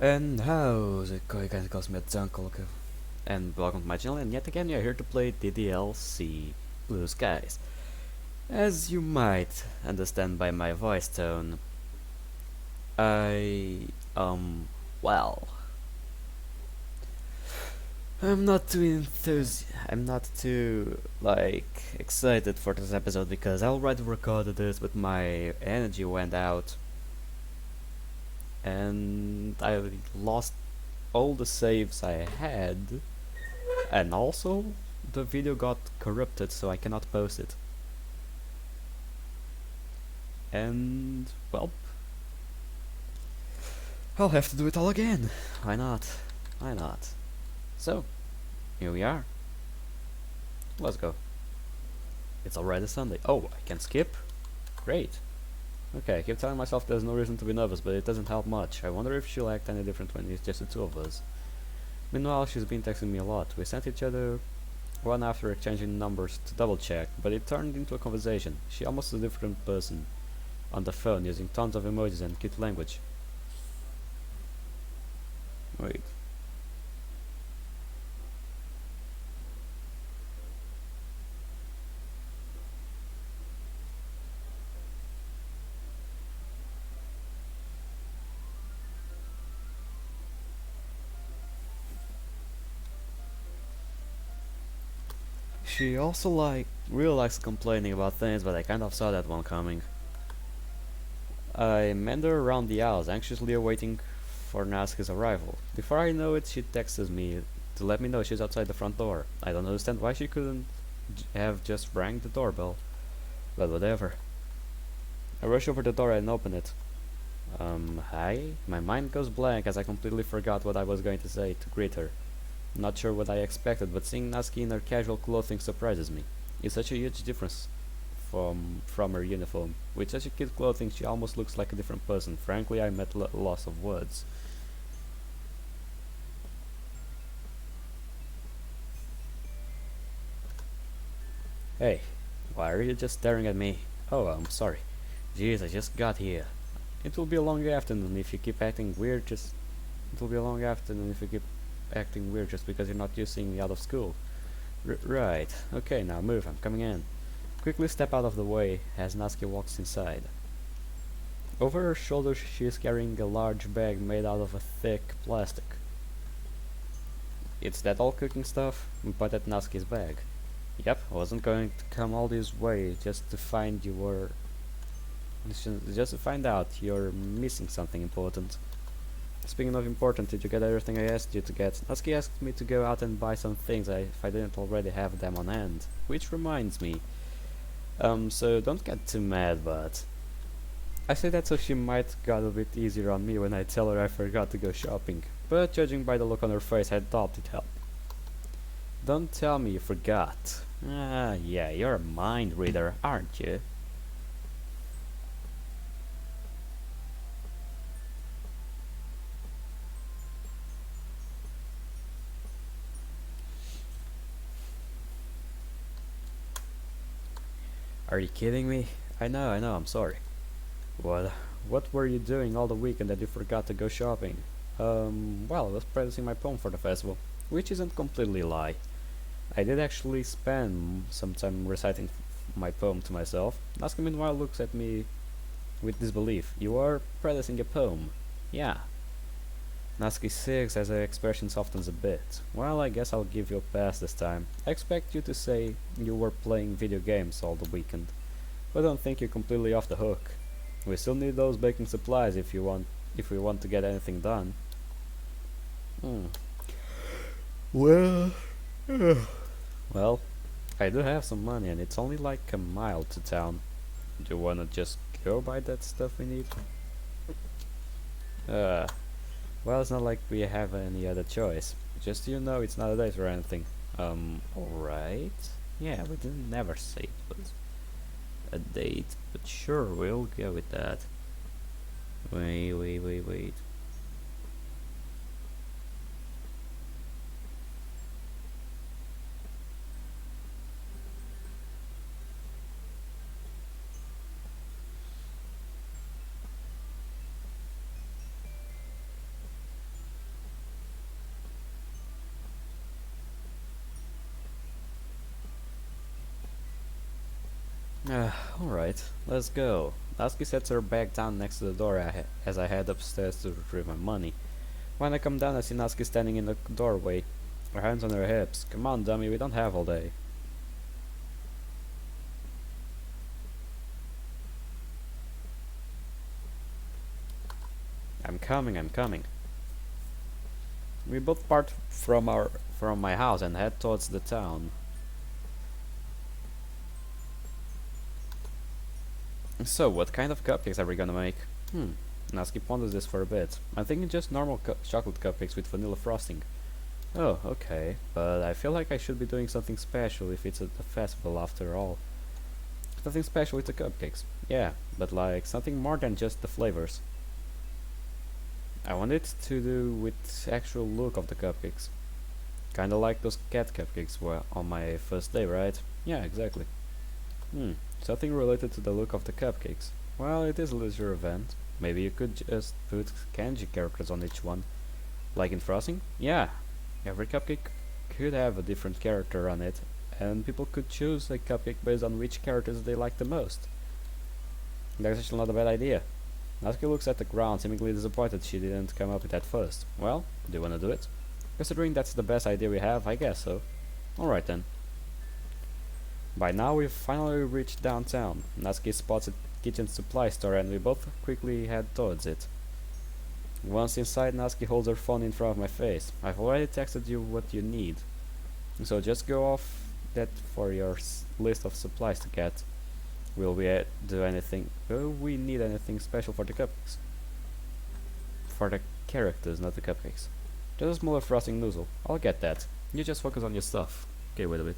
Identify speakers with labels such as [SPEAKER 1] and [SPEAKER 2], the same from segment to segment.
[SPEAKER 1] And how's it going, guys? It calls me a Dunkelke. And welcome to my channel, and yet again we are here to play DDLC Blue Skies. As you might understand by my voice tone, I, well, I'm not too, excited for this episode because I already recorded this, but my energy went out and I lost all the saves I had. And also, the video got corrupted, so I cannot post it. And, well, I'll have to do it all again. Why not? Why not? So, here we are. Let's go. It's already Sunday. Oh, I can skip? Great. Okay, I keep telling myself there's no reason to be nervous, but it doesn't help much. I wonder if she'll act any different when it's just the two of us. Meanwhile, she's been texting me a lot. We sent each other one after exchanging numbers to double check, but it turned into a conversation. She almost a different person on the phone using tons of emojis and cute language. Wait. She also really likes complaining about things, but I kind of saw that one coming. I meander around the house, anxiously awaiting for Natsuki's arrival. Before I know it, she texts me to let me know she's outside the front door. I don't understand why she couldn't have just rang the doorbell, but whatever. I rush over the door and open it. Hi? My mind goes blank as I completely forgot what I was going to say to greet her. Not sure what I expected, but seeing Natsuki in her casual clothing surprises me. It's such a huge difference from her uniform. With such a cute clothing, she almost looks like a different person. Frankly, I'm at loss of words. Hey, why are you just staring at me? Oh, I'm sorry. Jeez, I just got here. It will be a long afternoon if you keep acting weird. It will be a long afternoon if you keep acting weird just because you're not used to seeing me out of school. Right. Okay, now move. I'm coming in. Quickly step out of the way as Natsuki walks inside. Over her shoulders she is carrying a large bag made out of a thick plastic. It's that all cooking stuff? But at Natsuki's bag. Yep, I wasn't going to come all this way just to find out you're missing something important. Speaking of important, did you get everything I asked you to get? Natsuki asked me to go out and buy some things if I didn't already have them on hand. Which reminds me, so don't get too mad, but I say that so she might got a bit easier on me when I tell her I forgot to go shopping. But judging by the look on her face, I thought it helped. Don't tell me you forgot. Ah, yeah, you're a mind reader, aren't you? Are you kidding me? I know, I'm sorry. What? What were you doing all the weekend that you forgot to go shopping? Well, I was practicing my poem for the festival, which isn't completely a lie. I did actually spend some time reciting my poem to myself. Natsuki meanwhile looks at me with disbelief. You are practicing a poem? Yeah. Natsuki sighs as her expression softens a bit. Well, I guess I'll give you a pass this time. I expect you to say you were playing video games all the weekend, but don't think you're completely off the hook. We still need those baking supplies if we want to get anything done. Hmm. Well, well, I do have some money and it's only like a mile to town. Do you wanna just go buy that stuff we need? Uh, well, it's not like we have any other choice. Just so you know, it's not a date or anything. Alright. Yeah, we didn't never say it was a date, but sure, we'll go with that. Wait. Alright, let's go. Lasky sets her bag down next to the door as I head upstairs to retrieve my money. When I come down, I see Natsuki standing in the doorway, her hands on her hips. Come on, dummy, we don't have all day. I'm coming, I'm coming. We both part from my house and head towards the town. So, what kind of cupcakes are we gonna make? Natsuki ponders this for a bit. I'm thinking just normal chocolate cupcakes with vanilla frosting. Oh, okay, but I feel like I should be doing something special if it's a festival after all. Something special with the cupcakes. Yeah, but like something more than just the flavors. I want it to do with actual look of the cupcakes. Kinda like those cat cupcakes were on my first day, right? Yeah, exactly. Something related to the look of the cupcakes. Well, it is a leisure event. Maybe you could just put kanji characters on each one. Like in frosting? Yeah. Every cupcake could have a different character on it, and people could choose a cupcake based on which characters they like the most. That's actually not a bad idea. Natsuki looks at the ground, seemingly disappointed she didn't come up with that first. Well, do you wanna do it? Considering that's the best idea we have, I guess so. Alright then. By now we've finally reached downtown. Natsuki spots a kitchen supply store and we both quickly head towards it. Once inside, Natsuki holds her phone in front of my face. I've already texted you what you need, so just go off that for your list of supplies to get. Will we do anything? Will we need anything special for the cupcakes? For the characters, not the cupcakes. Just a smaller frosting nozzle. I'll get that. You just focus on your stuff. Okay, wait a bit.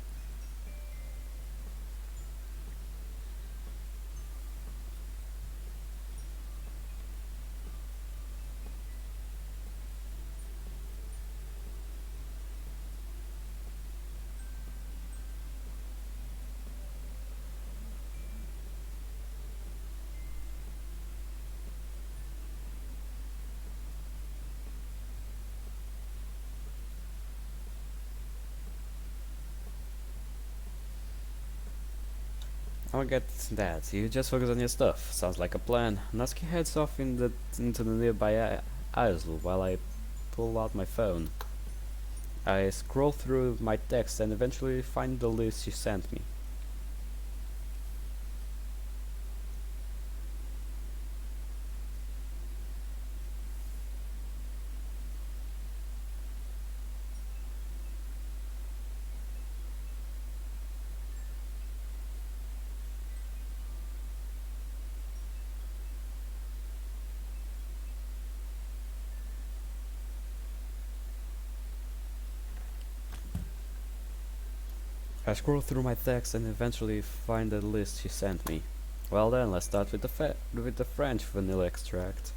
[SPEAKER 1] I'll get that. You just focus on your stuff. Sounds like a plan. Natsuki heads off into the nearby aisle while I pull out my phone. I scroll through my text and eventually find the list she sent me. I scroll through my text and eventually find the list she sent me. Well then, let's start with the French vanilla extract.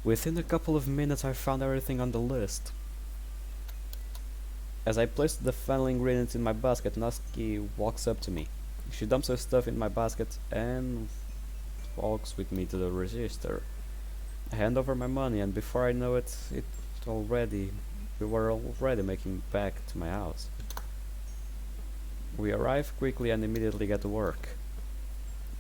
[SPEAKER 1] Within a couple of minutes I found everything on the list. As I placed the final ingredients in my basket, Natsuki walks up to me. She dumps her stuff in my basket and walks with me to the register. I hand over my money and before I know it, we were already making back to my house. We arrive quickly and immediately get to work.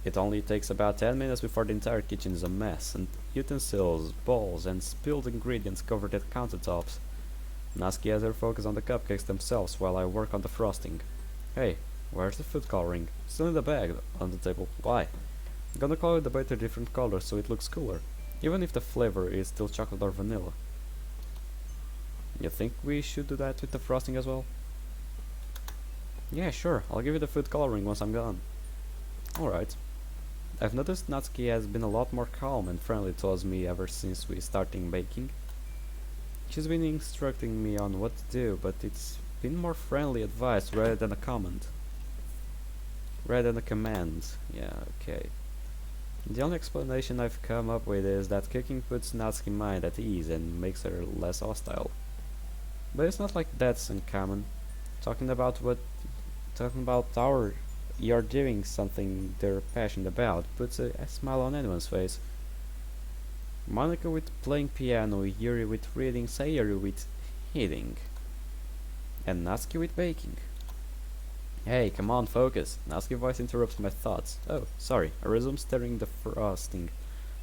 [SPEAKER 1] It only takes about 10 minutes before the entire kitchen is a mess, and utensils, bowls, and spilled ingredients cover the countertops. Natsuki has her focus on the cupcakes themselves while I work on the frosting. Hey, where's the food coloring? Still in the bag on the table. Why? I'm gonna color the bait a different color so it looks cooler, even if the flavor is still chocolate or vanilla. You think we should do that with the frosting as well? Yeah, sure, I'll give you the food coloring once I'm gone. Alright. I've noticed Natsuki has been a lot more calm and friendly towards me ever since we started baking. She's been instructing me on what to do, but it's been more friendly advice rather than a command. Rather than a command. Yeah, okay. The only explanation I've come up with is that cooking puts Natsuki's mind at ease and makes her less hostile. But it's not like that's uncommon. Talking about you're doing something they're passionate about puts a smile on anyone's face. Monica with playing piano, Yuri with reading, Sayuri with eating, and Natsuki with baking. Hey, come on, focus. Natsuki's voice interrupts my thoughts. Oh, sorry. I resume stirring the frosting,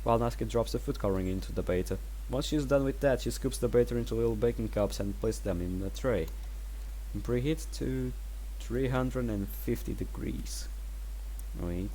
[SPEAKER 1] while Natsuki drops the food coloring into the batter. Once she's done with that, she scoops the batter into little baking cups and places them in a tray. Preheat to 350 degrees. Wait.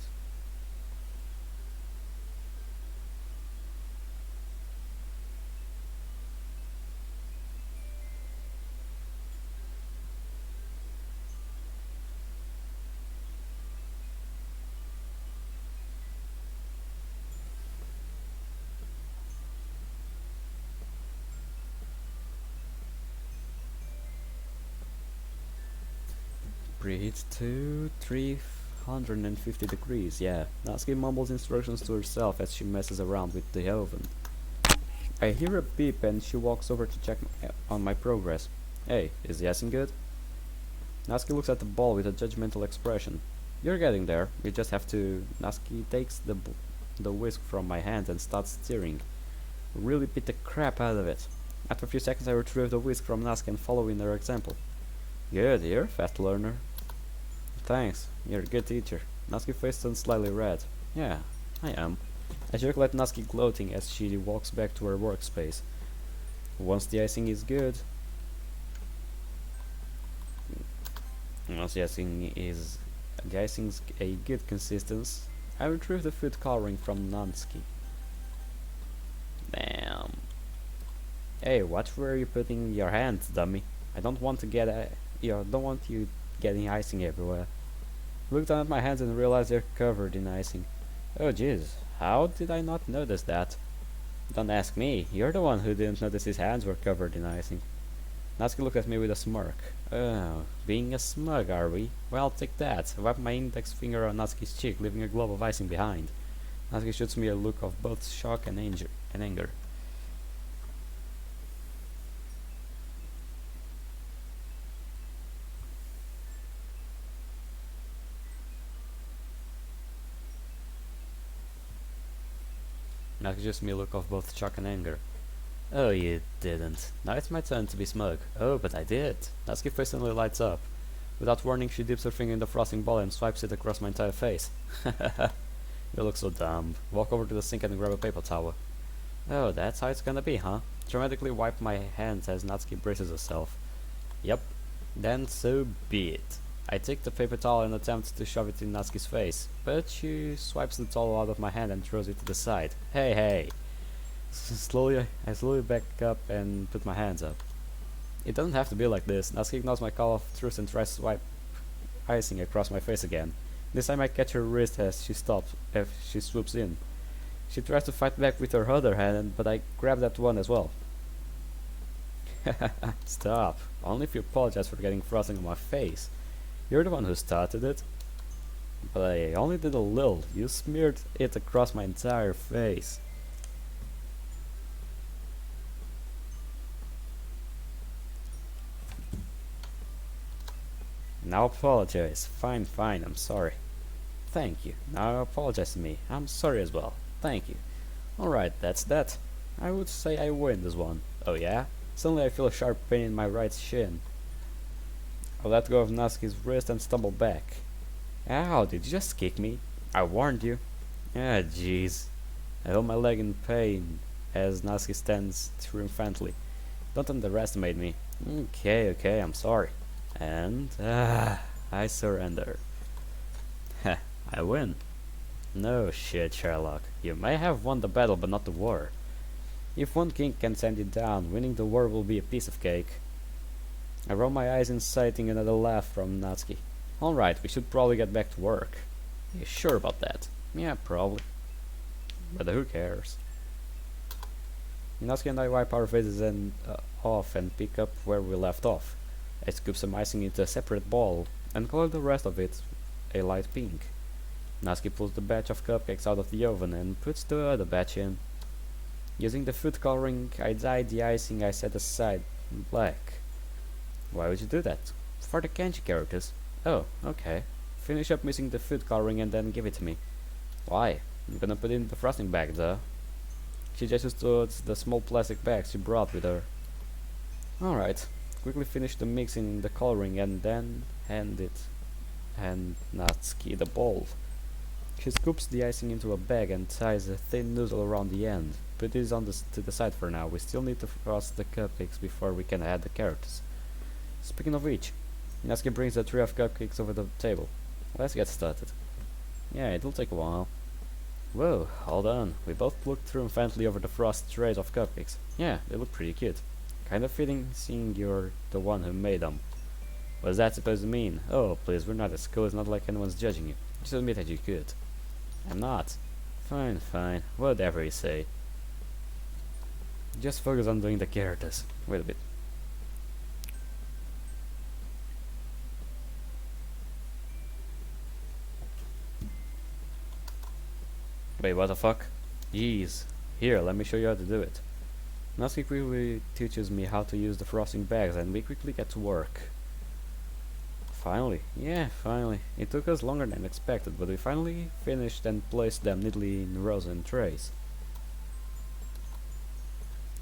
[SPEAKER 1] Preheat to 350 degrees, yeah. Natsuki mumbles instructions to herself as she messes around with the oven. I hear a beep and she walks over to check on my progress. Hey, is the icing good? Natsuki looks at the ball with a judgmental expression. You're getting there, you just have to... Natsuki takes the whisk from my hand and starts stirring. Really beat the crap out of it. After a few seconds I retrieve the whisk from Natsuki and follow in her example. Good, you're a fast learner. Thanks, you're a good teacher. Natsuki's face turns slightly red. Yeah, I am. I joke at Natsuki gloating as she walks back to her workspace. Once the icing is good... Once the icing's a good consistency, I retrieve the food coloring from Natsuki. Damn. Hey, what were you putting in your hands, dummy? I don't want to get don't want you getting icing everywhere. Looked down at my hands and realized they're covered in icing. Oh jeez, how did I not notice that? Don't ask me, you're the one who didn't notice his hands were covered in icing. Natsuki looked at me with a smirk. Oh, being a smug, are we? Well, take that. I wipe my index finger on Natsuki's cheek, leaving a glob of icing behind. Natsuki shoots me a look of both shock and anger. Natsuki shoots me a look of both shock and anger. Oh, you didn't. Now it's my turn to be smug. Oh, but I did. Natsuki's face suddenly lights up. Without warning, she dips her finger in the frosting ball and swipes it across my entire face. You look so dumb. Walk over to the sink and grab a paper towel. Oh, that's how it's gonna be, huh? Dramatically wipe my hands as Natsuki braces herself. Yep. Then so be it. I take the paper towel and attempt to shove it in Natsuki's face, but she swipes the towel out of my hand and throws it to the side. Hey, hey! I slowly back up and put my hands up. It doesn't have to be like this. Natsuki ignores my call of truce and tries to swipe icing across my face again. This time I catch her wrist as she swoops in. She tries to fight back with her other hand, but I grab that one as well. Stop. Only if you apologize for getting frosting on my face. You're the one who started it. But I only did a little. You smeared it across my entire face. Now apologize. Fine, fine, I'm sorry. Thank you. Now apologize to me. I'm sorry as well. Thank you. Alright, that's that. I would say I win this one. Oh yeah? Suddenly I feel a sharp pain in my right shin. I let go of Natsuki's wrist and stumble back. Ow, did you just kick me? I warned you. Ah, jeez. I hold my leg in pain as Natsuki stands triumphantly. Don't underestimate me. Okay, I'm sorry. And, I surrender. Heh, I win. No shit, Sherlock. You may have won the battle, but not the war. If one king can send you down, winning the war will be a piece of cake. I roll my eyes, inciting another laugh from Natsuki. Alright, we should probably get back to work. You sure about that? Yeah, probably. But who cares? Natsuki and I wipe our faces off and pick up where we left off. I scoop some icing into a separate bowl and color the rest of it a light pink. Natsuki pulls the batch of cupcakes out of the oven and puts the other batch in. Using the food coloring, I dyed the icing I set aside black. Why would you do that? For the kanji characters. Oh, okay. Finish up mixing the food coloring and then give it to me. Why? I'm gonna put it in the frosting bag, duh. She gestures towards the small plastic bag she brought with her. Alright. Quickly finish the mixing the coloring and then hand it and Natsuki the ball. She scoops the icing into a bag and ties a thin nozzle around the end. Put this on to the side for now. We still need to frost the cupcakes before we can add the carrots. Speaking of which, Natsuki brings a tray of cupcakes over the table. Let's get started. Yeah, it'll take a while. Whoa, hold on. We both looked triumphantly over the frosted trays of cupcakes. Yeah, they look pretty cute. Kind of fitting seeing you're the one who made them. What's that supposed to mean? Oh, please, we're not at school. It's not like anyone's judging you. Just admit that you could. I'm not. Fine, fine. Whatever you say. Just focus on doing the characters. Wait a bit. Wait, what the fuck? Jeez. Here, let me show you how to do it. Natsuki quickly teaches me how to use the frosting bags and we quickly get to work. Finally. Yeah, finally. It took us longer than expected, but we finally finished and placed them neatly in rows and trays.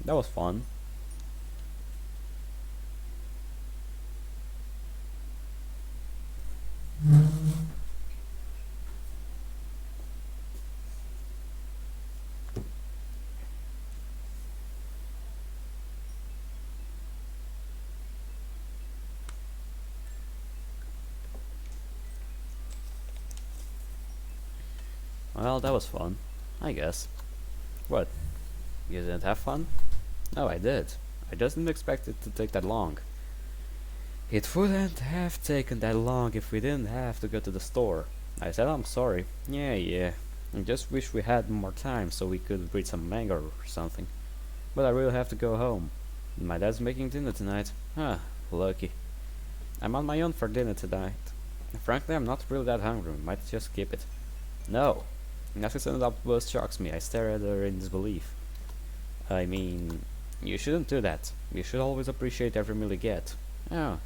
[SPEAKER 1] That was fun. Well, that was fun, I guess. What? You didn't have fun? No, I did. I just didn't expect it to take that long. It wouldn't have taken that long if we didn't have to go to the store. I said I'm sorry. Yeah. I just wish we had more time so we could read some manga or something. But I really have to go home. My dad's making dinner tonight. Lucky. I'm on my own for dinner tonight. Frankly, I'm not really that hungry. Might just skip it. No. Natsuki's outburst shocks me. I stare at her in disbelief. I mean, you shouldn't do that. You should always appreciate every meal you get. Oh,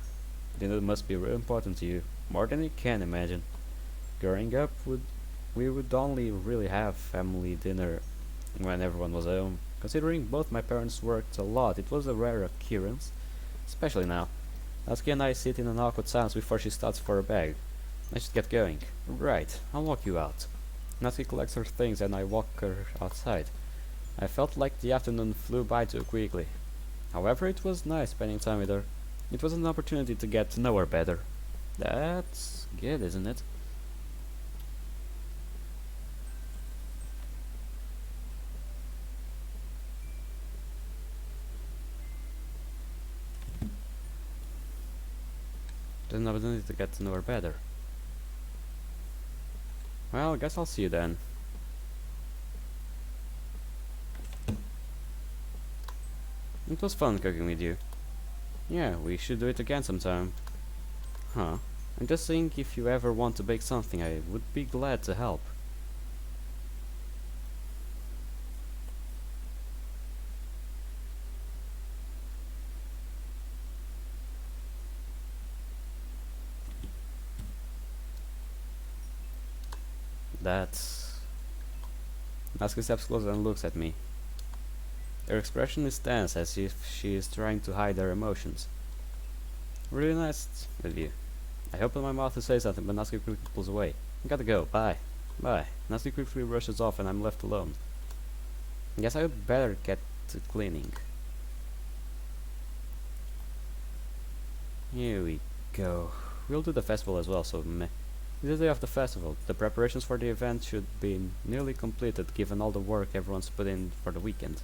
[SPEAKER 1] dinner must be really important to you. More than you can imagine. Growing up, we would only really have family dinner when everyone was home. Considering both my parents worked a lot, it was a rare occurrence. Especially now. Natsuki and I sit in an awkward silence before she starts for her bag. I should get going. Right, I'll walk you out. Natsuki collects her things and I walk her outside. I felt like the afternoon flew by too quickly. However, it was nice spending time with her. It was an opportunity to get to know her better. That's good, isn't it? There's an opportunity to get to know her better. Well, I guess I'll see you then. It was fun cooking with you. Yeah, we should do it again sometime. Huh. I'm just saying if you ever want to bake something, I would be glad to help. That's... Natsuki steps closer and looks at me. Her expression is tense as if she is trying to hide her emotions. Really nice with you. I open my mouth to say something, but Natsuki quickly pulls away. I gotta go, bye. Bye. Natsuki quickly rushes off and I'm left alone. Guess I would better get to cleaning. Here we go. We'll do the festival as well, so meh. It's the day of the festival. The preparations for the event should be nearly completed given all the work everyone's put in for the weekend.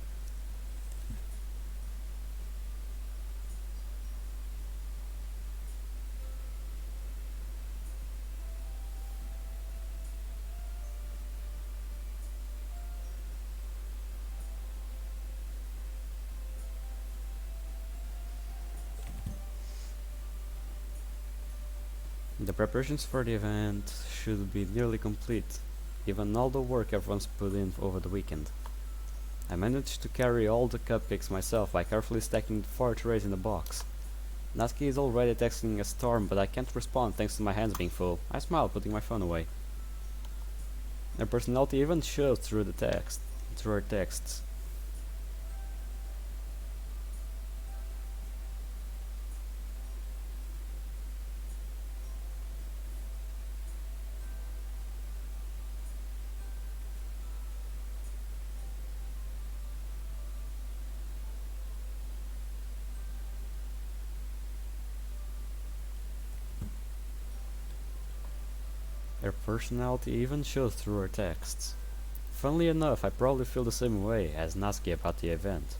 [SPEAKER 1] The preparations for the event should be nearly complete, given all the work everyone's put in over the weekend. I managed to carry all the cupcakes myself by carefully stacking 4 trays in a box. Natsuki is already texting a storm, but I can't respond thanks to my hands being full. I smile, putting my phone away. Her personality even shows through her texts. Her personality even shows through her texts. Funnily enough, I probably feel the same way as Natsuki about the event.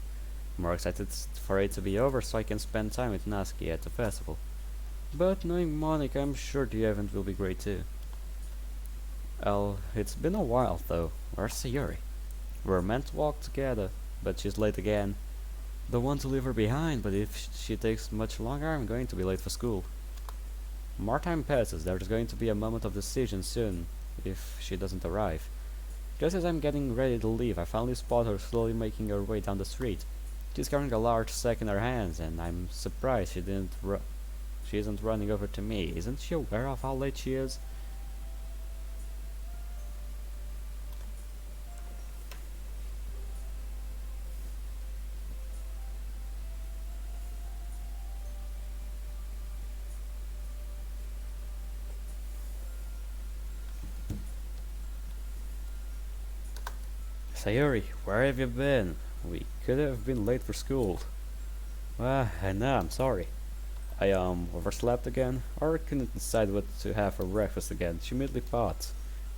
[SPEAKER 1] More excited for it to be over so I can spend time with Natsuki at the festival. But knowing Monica, I'm sure the event will be great too. Well, it's been a while though. Where's Sayuri? We're meant to walk together, but she's late again. Don't want to leave her behind, but if she takes much longer, I'm going to be late for school. More time passes, there's going to be a moment of decision soon, if she doesn't arrive. Just as I'm getting ready to leave, I finally spot her slowly making her way down the street. She's carrying a large sack in her hands, and I'm surprised she isn't running over to me. Isn't she aware of how late she is? Sayuri, where have you been? We could have been late for school. I know, I'm sorry. I overslept again, or couldn't decide what to have for breakfast again. She immediately thought.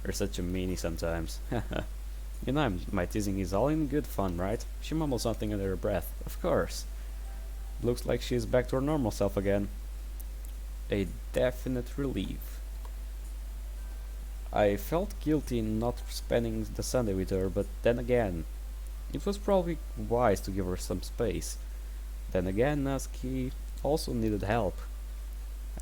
[SPEAKER 1] You're such a meanie sometimes. You know, my teasing is all in good fun, right? She mumbled something under her breath. Of course. Looks like she's back to her normal self again. A definite relief. I felt guilty not spending the Sunday with her, but then again, it was probably wise to give her some space. Then again, Natsuki also needed help.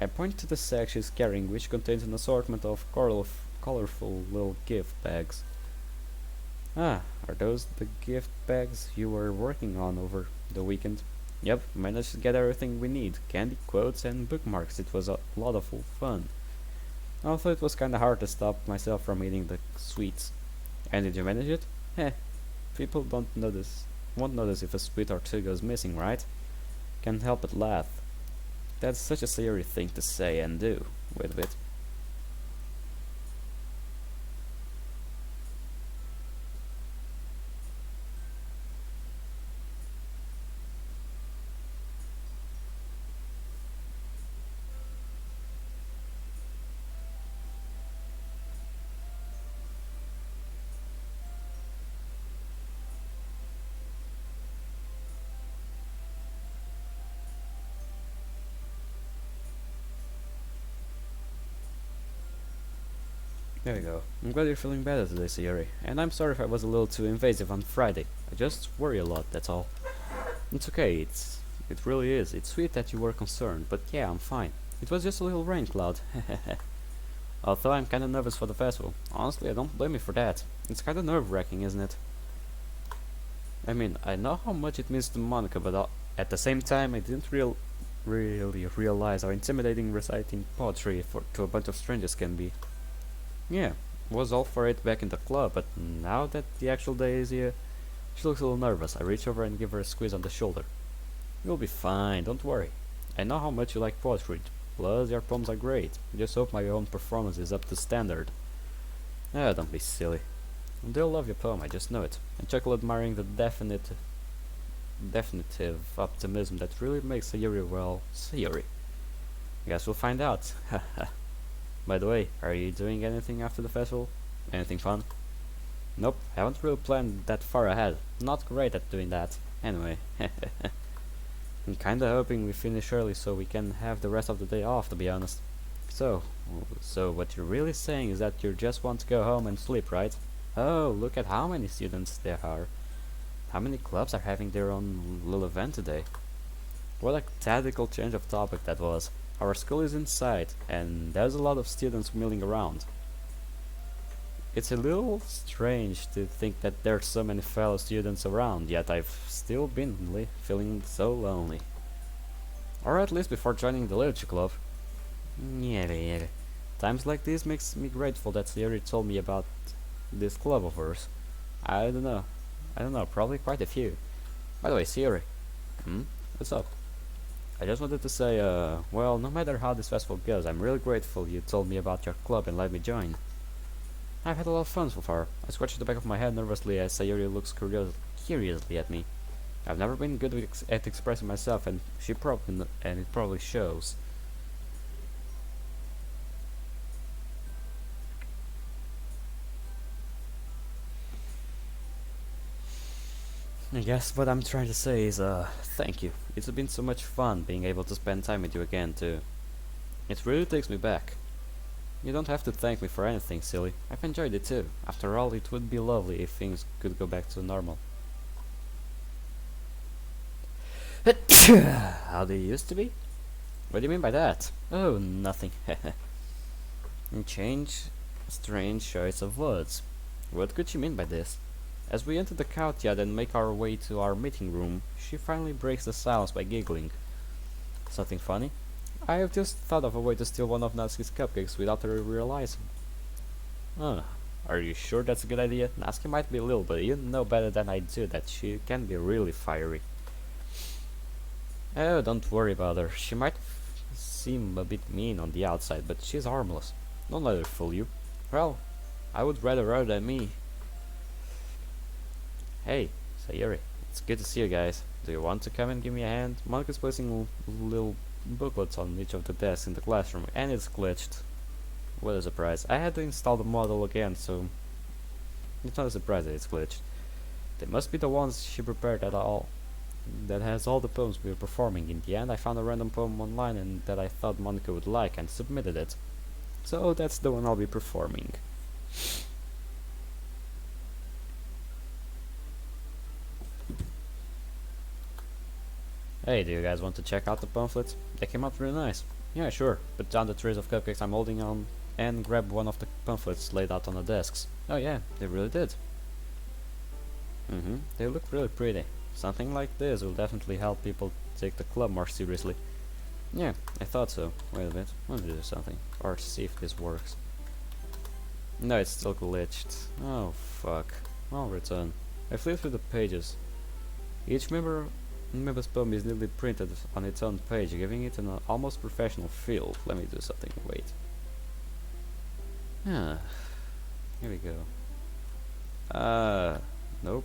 [SPEAKER 1] I pointed to the sack she's carrying, which contains an assortment of colorful little gift bags. Ah, are those the gift bags you were working on over the weekend? Yep, managed to get everything we need, candy, quotes, and bookmarks. It was a lot of fun. Although it was kinda hard to stop myself from eating the sweets. And did you manage it? Heh, people won't notice if a sweet or two goes missing, right? Can't help but laugh. That's such a serious thing to say and do. Wait a bit. There we go. I'm glad you're feeling better today, Sayuri. And I'm sorry if I was a little too invasive on Friday. I just worry a lot, that's all. It's okay, it really is. It's sweet that you were concerned, but yeah, I'm fine. It was just a little rain cloud. Although I'm kinda nervous for the festival. Honestly, I don't blame you for that. It's kinda nerve-wracking, isn't it? I mean, I know how much it means to Monica, but at the same time, I didn't really realize how intimidating reciting poetry to a bunch of strangers can be. Yeah, was all for it back in the club, but now that the actual day is here, she looks a little nervous. I reach over and give her a squeeze on the shoulder. You'll be fine, don't worry. I know how much you like poetry, plus your poems are great. I just hope my own performance is up to standard. Ah, don't be silly. They'll love your poem, I just know it. And chuckle admiring the definitive optimism that really makes Sayuri, well, Sayuri. Guess we'll find out. Haha. By the way, are you doing anything after the festival? Anything fun? Nope, haven't really planned that far ahead. Not great at doing that. Anyway, I'm kinda hoping we finish early so we can have the rest of the day off, to be honest. So what you're really saying is that you just want to go home and sleep, right? Oh, look at how many students there are. How many clubs are having their own little event today? What a tactical change of topic that was. Our school is inside, and there's a lot of students milling around. It's a little strange to think that there's so many fellow students around, yet I've still been feeling so lonely. Or at least before joining the literature club. Yeah. Times like this makes me grateful that Sayuri told me about this club of hers. I don't know, probably quite a few. By the way, Sayuri. What's up? I just wanted to say, well, no matter how this festival goes, I'm really grateful you told me about your club and let me join. I've had a lot of fun so far. I scratched the back of my head nervously as Sayuri looks curiously at me. I've never been good at expressing myself, and and it probably shows. I guess what I'm trying to say is, thank you. It's been so much fun being able to spend time with you again, too. It really takes me back. You don't have to thank me for anything, silly. I've enjoyed it too. After all, it would be lovely if things could go back to normal. How they used to be? What do you mean by that? Oh, nothing. Change, strange choice of words. What could she mean by this? As we enter the courtyard and make our way to our meeting room, she finally breaks the silence by giggling. Something funny? I have just thought of a way to steal one of Natsuki's cupcakes without her realizing. Huh. Are you sure that's a good idea? Natsuki might be a little, but you know better than I do that she can be really fiery. Oh, don't worry about her. She might seem a bit mean on the outside, but she's harmless. Don't let her fool you. Well, I would rather her than me. Hey, Sayuri. It's good to see you guys. Do you want to come and give me a hand? Monika's placing little booklets on each of the desks in the classroom, and it's glitched. What a surprise. I had to install the model again, so it's not a surprise that it's glitched. They must be the ones she prepared at all. That has all the poems we were performing. In the end, I found a random poem online and that I thought Monika would like and submitted it. So that's the one I'll be performing. Hey, do you guys want to check out the pamphlets? They came out really nice. Yeah, sure. Put down the trays of cupcakes I'm holding on and grab one of the pamphlets laid out on the desks. Oh yeah, they really did. They look really pretty. Something like this will definitely help people take the club more seriously. Yeah, I thought so. Wait a bit, let me do something. Or see if this works. No, it's still glitched. Oh, fuck. I'll return. I flipped through the pages. Each member's poem is neatly printed on its own page, giving it an almost professional feel. Let me do something, wait. Here we go. Nope.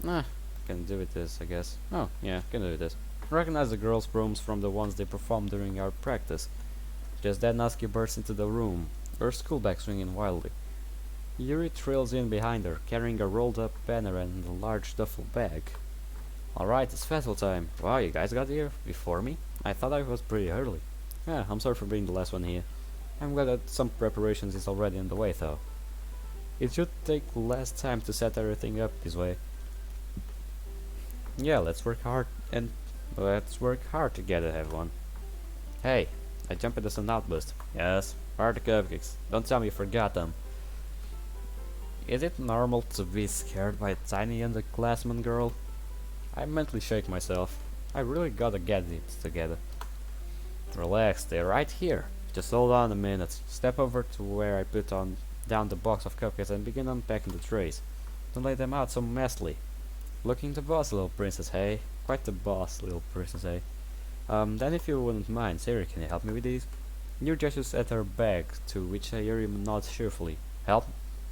[SPEAKER 1] Nah, can do with this, I guess. Oh, yeah, can do with this. Recognize the girls' poems from the ones they performed during our practice. Just then Natsuki bursts into the room, her school bag swinging wildly. Yuri trails in behind her, carrying a rolled-up banner and a large duffel bag. Alright, it's festival time. Wow, you guys got here before me? I thought I was pretty early. Yeah, I'm sorry for being the last one here. I'm glad that some preparations is already on the way, though. It should take less time to set everything up this way. Yeah, let's work hard together, everyone. Hey, I jumped into an outburst. Yes, where are the cupcakes? Don't tell me you forgot them. Is it normal to be scared by a tiny underclassman girl? I mentally shake myself. I really gotta get it together. Relax, they're right here. Just hold on a minute. Step over to where I put down the box of cupcakes and begin unpacking the trays. Don't lay them out so messily. Looking the boss, little princess, hey? Quite the boss, little princess, hey? Then if you wouldn't mind, Sayuri, can you help me with these? Yuri gestures at her bag, to which Sayuri nods cheerfully. Help?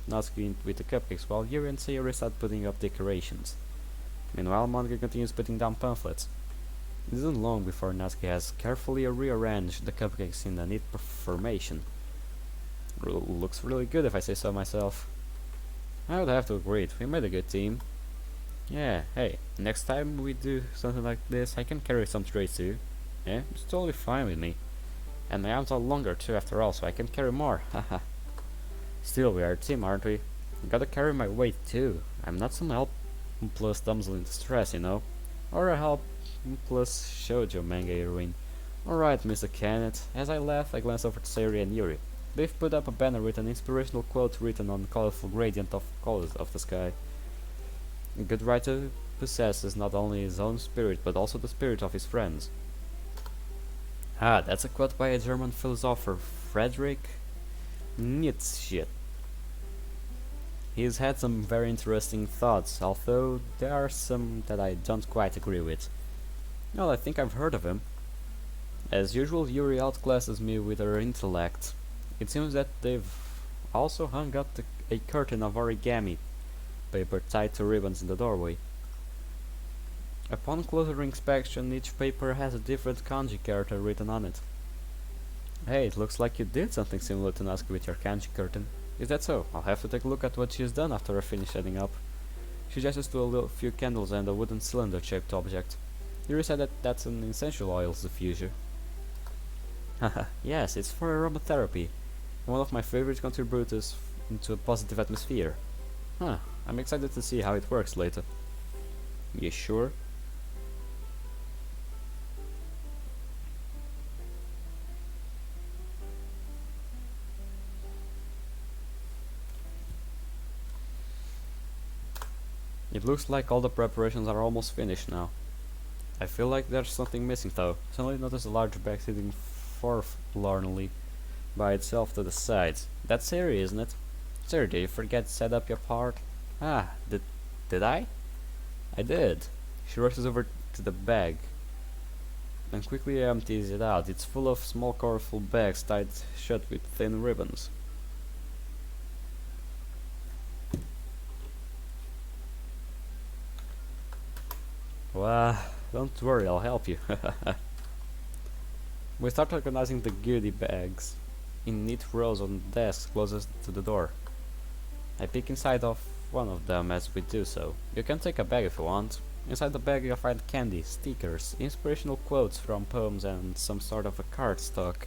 [SPEAKER 1] Natsuki with the cupcakes, while Yuri and Sayuri start putting up decorations. Meanwhile, Monika continues putting down pamphlets. It isn't long before Natsuki has carefully rearranged the cupcakes in a neat formation. Looks really good if I say so myself. I would have to agree, we made a good team. Yeah, hey, next time we do something like this, I can carry some trays too. Yeah, it's totally fine with me. And my arms are longer too after all, so I can carry more, haha. Still, we are a team, aren't we? Gotta carry my weight too. I'm not some helpless damsel in distress, you know? Or a helpless shoujo manga heroine. Alright, Mr. Kenneth. As I laugh, I glance over to Sayuri and Yuri. They've put up a banner with an inspirational quote written on the colorful gradient of colors of the sky. A good writer possesses not only his own spirit, but also the spirit of his friends. Ah, that's a quote by a German philosopher, Friedrich Nietzsche. He's had some very interesting thoughts, although there are some that I don't quite agree with. Well, I think I've heard of him. As usual, Yuri outclasses me with her intellect. It seems that they've also hung up a curtain of origami paper tied to ribbons in the doorway. Upon closer inspection, each paper has a different kanji character written on it. Hey, it looks like you did something similar to Natsuki with your kanji curtain. Is that so? I'll have to take a look at what she's done after I finish setting up. She gestures to a few candles and a wooden cylinder-shaped object. Yuri said that that's an essential oils diffuser. Haha, yes, it's for aromatherapy. One of my favorite contributors into a positive atmosphere. Huh, I'm excited to see how it works later. You sure? It looks like all the preparations are almost finished now. I feel like there's something missing though. Suddenly notice a large bag sitting forlornly by itself to the sides. That's Siri, isn't it? Siri, did you forget to set up your part? Ah, did I? I did. She rushes over to the bag and quickly empties it out. It's full of small colorful bags tied shut with thin ribbons. Well, don't worry, I'll help you. We start organizing the goodie bags in neat rows on the desks closest to the door. I peek inside of one of them as we do so. You can take a bag if you want. Inside the bag you'll find candy, stickers, inspirational quotes from poems and some sort of a cardstock.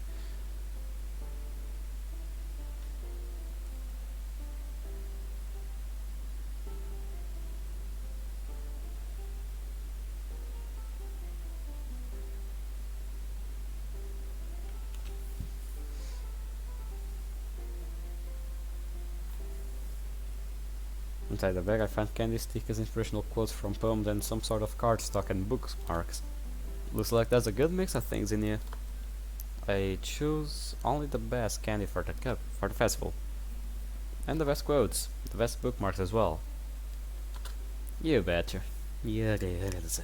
[SPEAKER 1] Inside the bag I find candy, stickers, inspirational quotes from poems and some sort of cardstock and bookmarks. Looks like there's a good mix of things in here. I choose only the best candy for the festival. And the best quotes, the best bookmarks as well. You betcha. Yeah, I gotta say.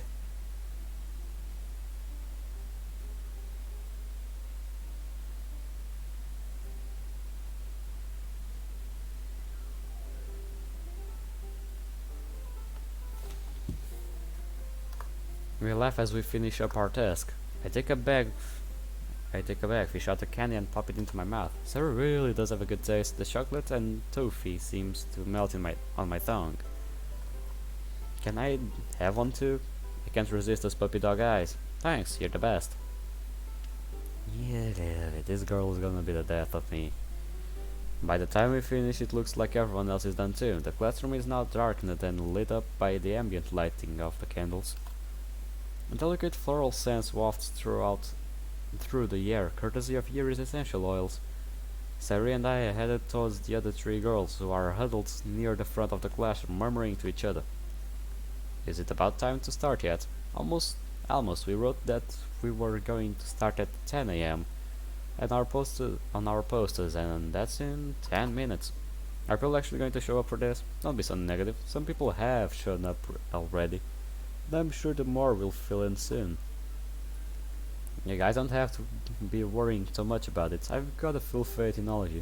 [SPEAKER 1] We laugh as we finish up our task. I take a bag, fish out the candy and pop it into my mouth. Sarah really does have a good taste. The chocolate and toffee seems to melt on my tongue. Can I have one too? I can't resist those puppy dog eyes. Thanks, you're the best. Yeah, this girl is gonna be the death of me. By the time we finish, it looks like everyone else is done too. The classroom is now darkened and lit up by the ambient lighting of the candles. A delicate floral scent wafts through the air, courtesy of Yuri's essential oils. Sari and I headed towards the other three girls, who are huddled near the front of the classroom, murmuring to each other. Is it about time to start yet? Almost. We wrote that we were going to start at 10 a.m. on our posters, and that's in 10 minutes. Are people actually going to show up for this? Don't be so negative. Some people have shown up already. I'm sure the more will fill in soon. You guys don't have to be worrying so much about it. I've got a full faith in all of you.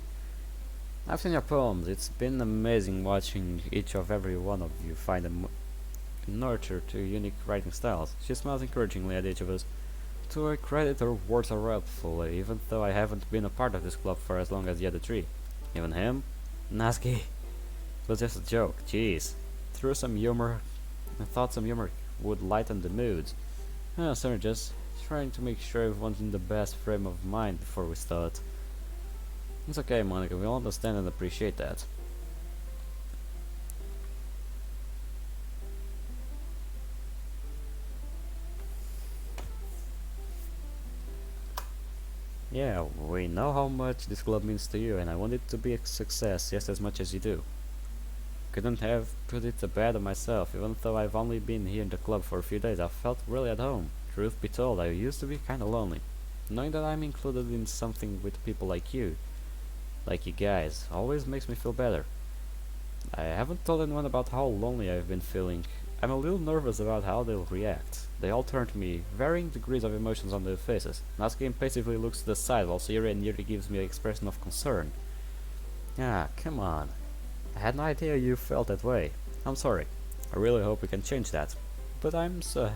[SPEAKER 1] I've seen your poems. It's been amazing watching each of every one of you find a nurture to unique writing styles. She smiles encouragingly at each of us. To her credit, her words are helpful, even though I haven't been a part of this club for as long as the other three. Even him? Nasky. It was just a joke. Jeez. Through some humor. I thought some humor would lighten the mood. Sorry, just trying to make sure everyone's in the best frame of mind before we start. It's okay, Monica, we all understand and appreciate that. Yeah, we know how much this club means to you, and I want it to be a success just as much as you do. Couldn't have put it better myself. Even though I've only been here in the club for a few days, I felt really at home. Truth be told, I used to be kinda lonely. Knowing that I'm included in something with people like you guys, always makes me feel better. I haven't told anyone about how lonely I've been feeling. I'm a little nervous about how they'll react. They all turn to me, varying degrees of emotions on their faces. Natsuki impulsively looks to the side while Sayuri and Yuri gives me an expression of concern. Ah, come on. I had no idea you felt that way. I'm sorry. I really hope we can change that. But I'm so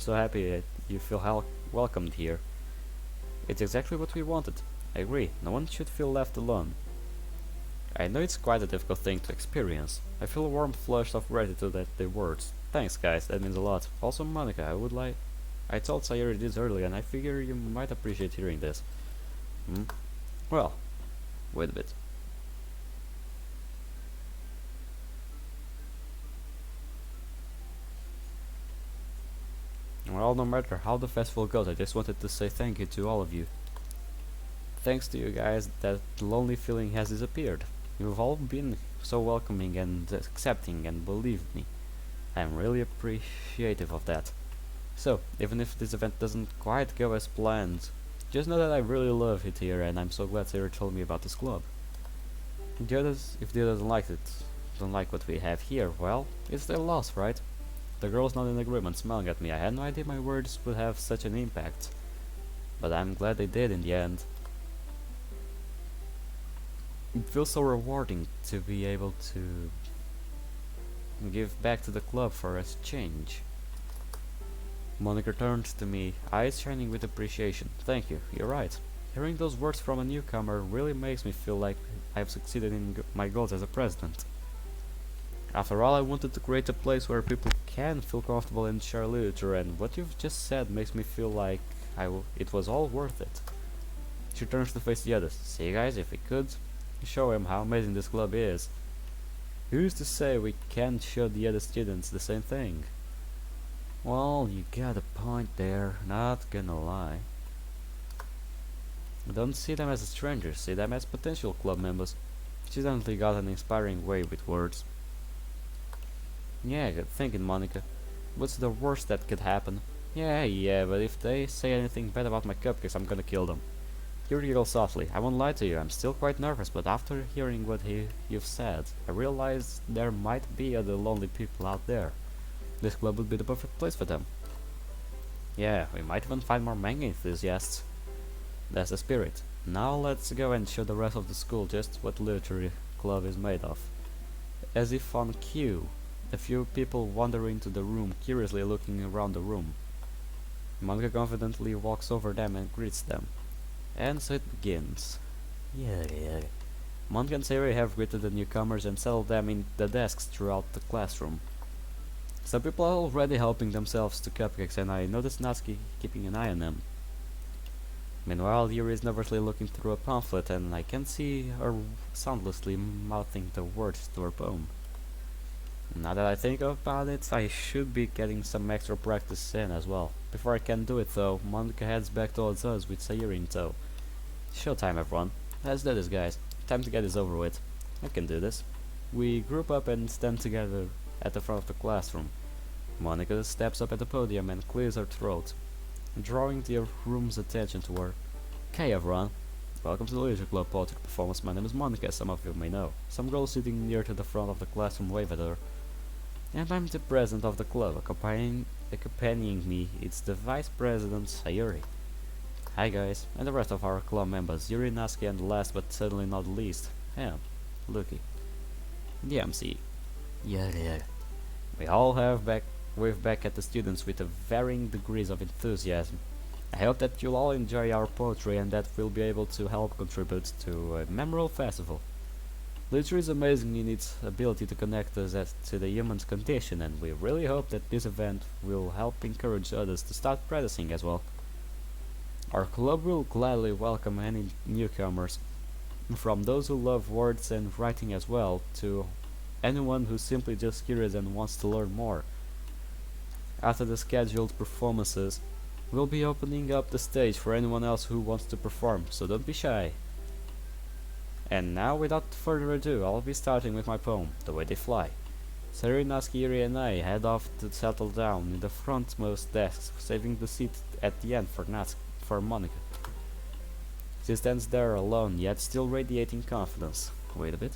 [SPEAKER 1] happy that you feel welcomed here. It's exactly what we wanted. I agree. No one should feel left alone. I know it's quite a difficult thing to experience. I feel a warm flush of gratitude at the words. Thanks guys, that means a lot. Also Monica, I told Sayuri this earlier and I figure you might appreciate hearing this. Hmm? Well, wait a bit. Well, no matter how the festival goes, I just wanted to say thank you to all of you. Thanks to you guys, that lonely feeling has disappeared. You've all been so welcoming and accepting, and believe me, I'm really appreciative of that. So, even if this event doesn't quite go as planned, just know that I really love it here and I'm so glad Sarah told me about this club. If the others don't like what we have here, well, it's their loss, right? The girl's not in agreement, smiling at me. I had no idea my words would have such an impact. But I'm glad they did in the end. It feels so rewarding to be able to give back to the club for a change. Monica turned to me, eyes shining with appreciation. Thank you, you're right. Hearing those words from a newcomer really makes me feel like I've succeeded in my goals as a president. After all, I wanted to create a place where people can feel comfortable and share literature, and what you've just said makes me feel like it was all worth it. She turns to face the others. See guys, if we could show him how amazing this club is. Who's to say we can't show the other students the same thing? Well, you got a point there, not gonna lie. Don't see them as strangers, see them as potential club members. She's definitely got an inspiring way with words. Yeah, good thinking, Monica. What's the worst that could happen? Yeah, but if they say anything bad about my cupcakes, I'm gonna kill them. Yuri giggled softly. I won't lie to you, I'm still quite nervous, but after hearing what you've said, I realized there might be other lonely people out there. This club would be the perfect place for them. Yeah, we might even find more manga enthusiasts. That's the spirit. Now let's go and show the rest of the school just what literature club is made of. As if on cue, a few people wander into the room, curiously looking around the room. Monica confidently walks over them and greets them. And so it begins. Yeah. Monica and Sayuri have greeted the newcomers and settled them in the desks throughout the classroom. Some people are already helping themselves to cupcakes, and I noticed Natsuki keeping an eye on them. Meanwhile, Yuri is nervously looking through a pamphlet, and I can see her soundlessly mouthing the words to her poem. Now that I think about it, I should be getting some extra practice in as well. Before I can do it though, Monica heads back towards us with Sayuri in tow. Showtime everyone. Let's do this guys. Time to get this over with. I can do this. We group up and stand together at the front of the classroom. Monica steps up at the podium and clears her throat, drawing the room's attention to her. Okay everyone. Welcome to the Leisure Club poetry performance. My name is Monica, as some of you may know. Some girl sitting near to the front of the classroom wave at her. And I'm the president of the club. Accompanying me, it's the vice president, Sayuri. Hi guys, and the rest of our club members, Yuri, Natsuki, and last but certainly not least, Lucky. The MC. Yeah. We all wave back at the students with varying degrees of enthusiasm. I hope that you'll all enjoy our poetry and that we'll be able to help contribute to a memorable festival. Literature is amazing in its ability to connect us to the human condition, and we really hope that this event will help encourage others to start practicing as well. Our club will gladly welcome any newcomers, from those who love words and writing as well, to anyone who's simply just curious and wants to learn more. After the scheduled performances, we'll be opening up the stage for anyone else who wants to perform, so don't be shy. And now, without further ado, I'll be starting with my poem, The Way They Fly. Sayuri, Natsuki, Yuri, and I head off to settle down in the frontmost desks, saving the seat at the end for Monica. She stands there alone, yet still radiating confidence. Wait a bit.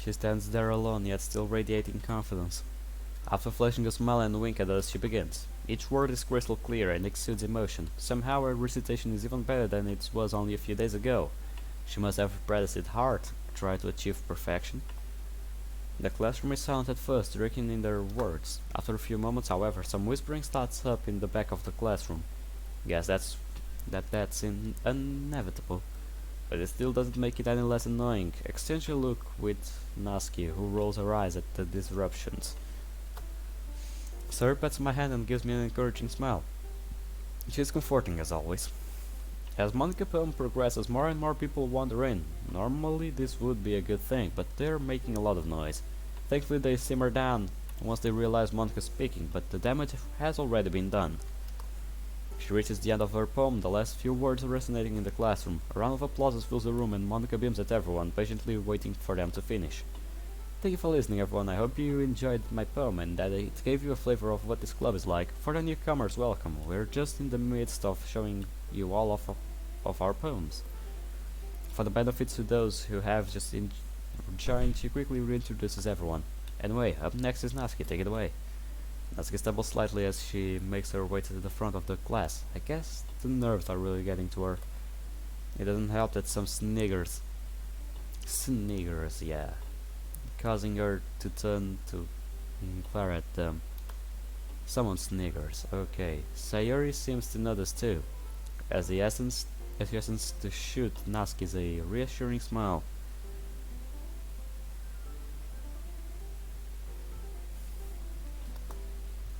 [SPEAKER 1] She stands there alone, yet still radiating confidence. After flashing a smile and a wink at us, she begins. Each word is crystal clear and exudes emotion. Somehow her recitation is even better than it was only a few days ago. She must have practiced hard to try to achieve perfection. The classroom is silent at first, drinking in their words. After a few moments, however, some whispering starts up in the back of the classroom. Guess that's inevitable, but it still doesn't make it any less annoying. Exchange a look with Nasky, who rolls her eyes at the disruptions. Sir pats my hand and gives me an encouraging smile. She is comforting as always. As Monica poem progresses, more and more people wander in. Normally this would be a good thing, but they're making a lot of noise. Thankfully they simmer down once they realize Monica's speaking, but the damage has already been done. She reaches the end of her poem, the last few words resonating in the classroom. A round of applause fills the room and Monica beams at everyone, patiently waiting for them to finish. Thank you for listening, everyone. I hope you enjoyed my poem and that it gave you a flavor of what this club is like. For the newcomers, welcome. We're just in the midst of showing you all of our poems. For the benefits to those who have just joined, she quickly reintroduces everyone. Anyway, up next is Natsuki, take it away. Natsuki stumbles slightly as she makes her way to the front of the class. I guess the nerves are really getting to her. It doesn't help that some sniggers, yeah, causing her to turn to glare at them. Someone sniggers. Okay, Sayuri seems to notice too. As she hastens to shoot Natsuki's a reassuring smile.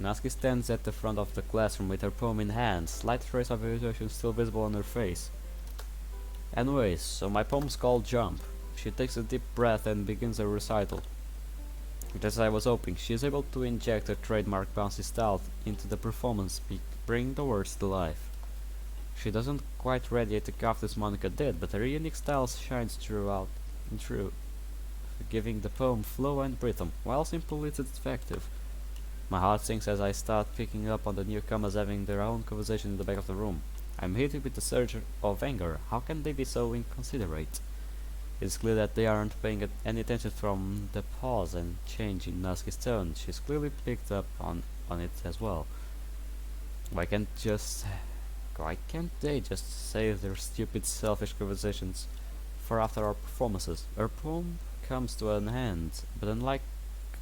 [SPEAKER 1] Natsuki stands at the front of the classroom with her poem in hand, slight trace of irritation still visible on her face. Anyways, so my poem's called Jump. She takes a deep breath and begins her recital. Just as I was hoping, she is able to inject her trademark bouncy style into the performance, bringing the words to life. She doesn't quite radiate the calf as Monica did, but her unique style shines throughout, giving the poem flow and rhythm. While simple, it's effective. My heart sinks as I start picking up on the newcomers having their own conversation in the back of the room. I'm hit with a surge of anger. How can they be so inconsiderate? It's clear that they aren't paying any attention from the pause and change in Natsuki's tone. She's clearly picked up on it as well. Why can't they just save their stupid, selfish conversations for after our performances? Her poem comes to an end, but unlike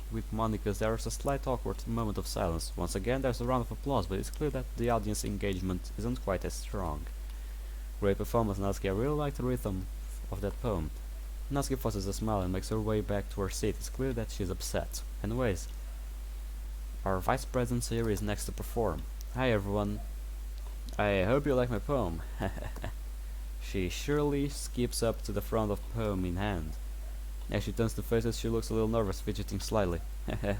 [SPEAKER 1] with Monica's, there is a slight awkward moment of silence. Once again, there's a round of applause, but it's clear that the audience engagement isn't quite as strong. Great performance, Natsuki. I really like the rhythm of that poem. Natsuki forces a smile and makes her way back to her seat. It's clear that she's upset. Anyways, our Vice President Sayuri is next to perform. Hi everyone. I hope you like my poem. She surely skips up to the front of poem in hand. As she turns to face us, she looks a little nervous, fidgeting slightly.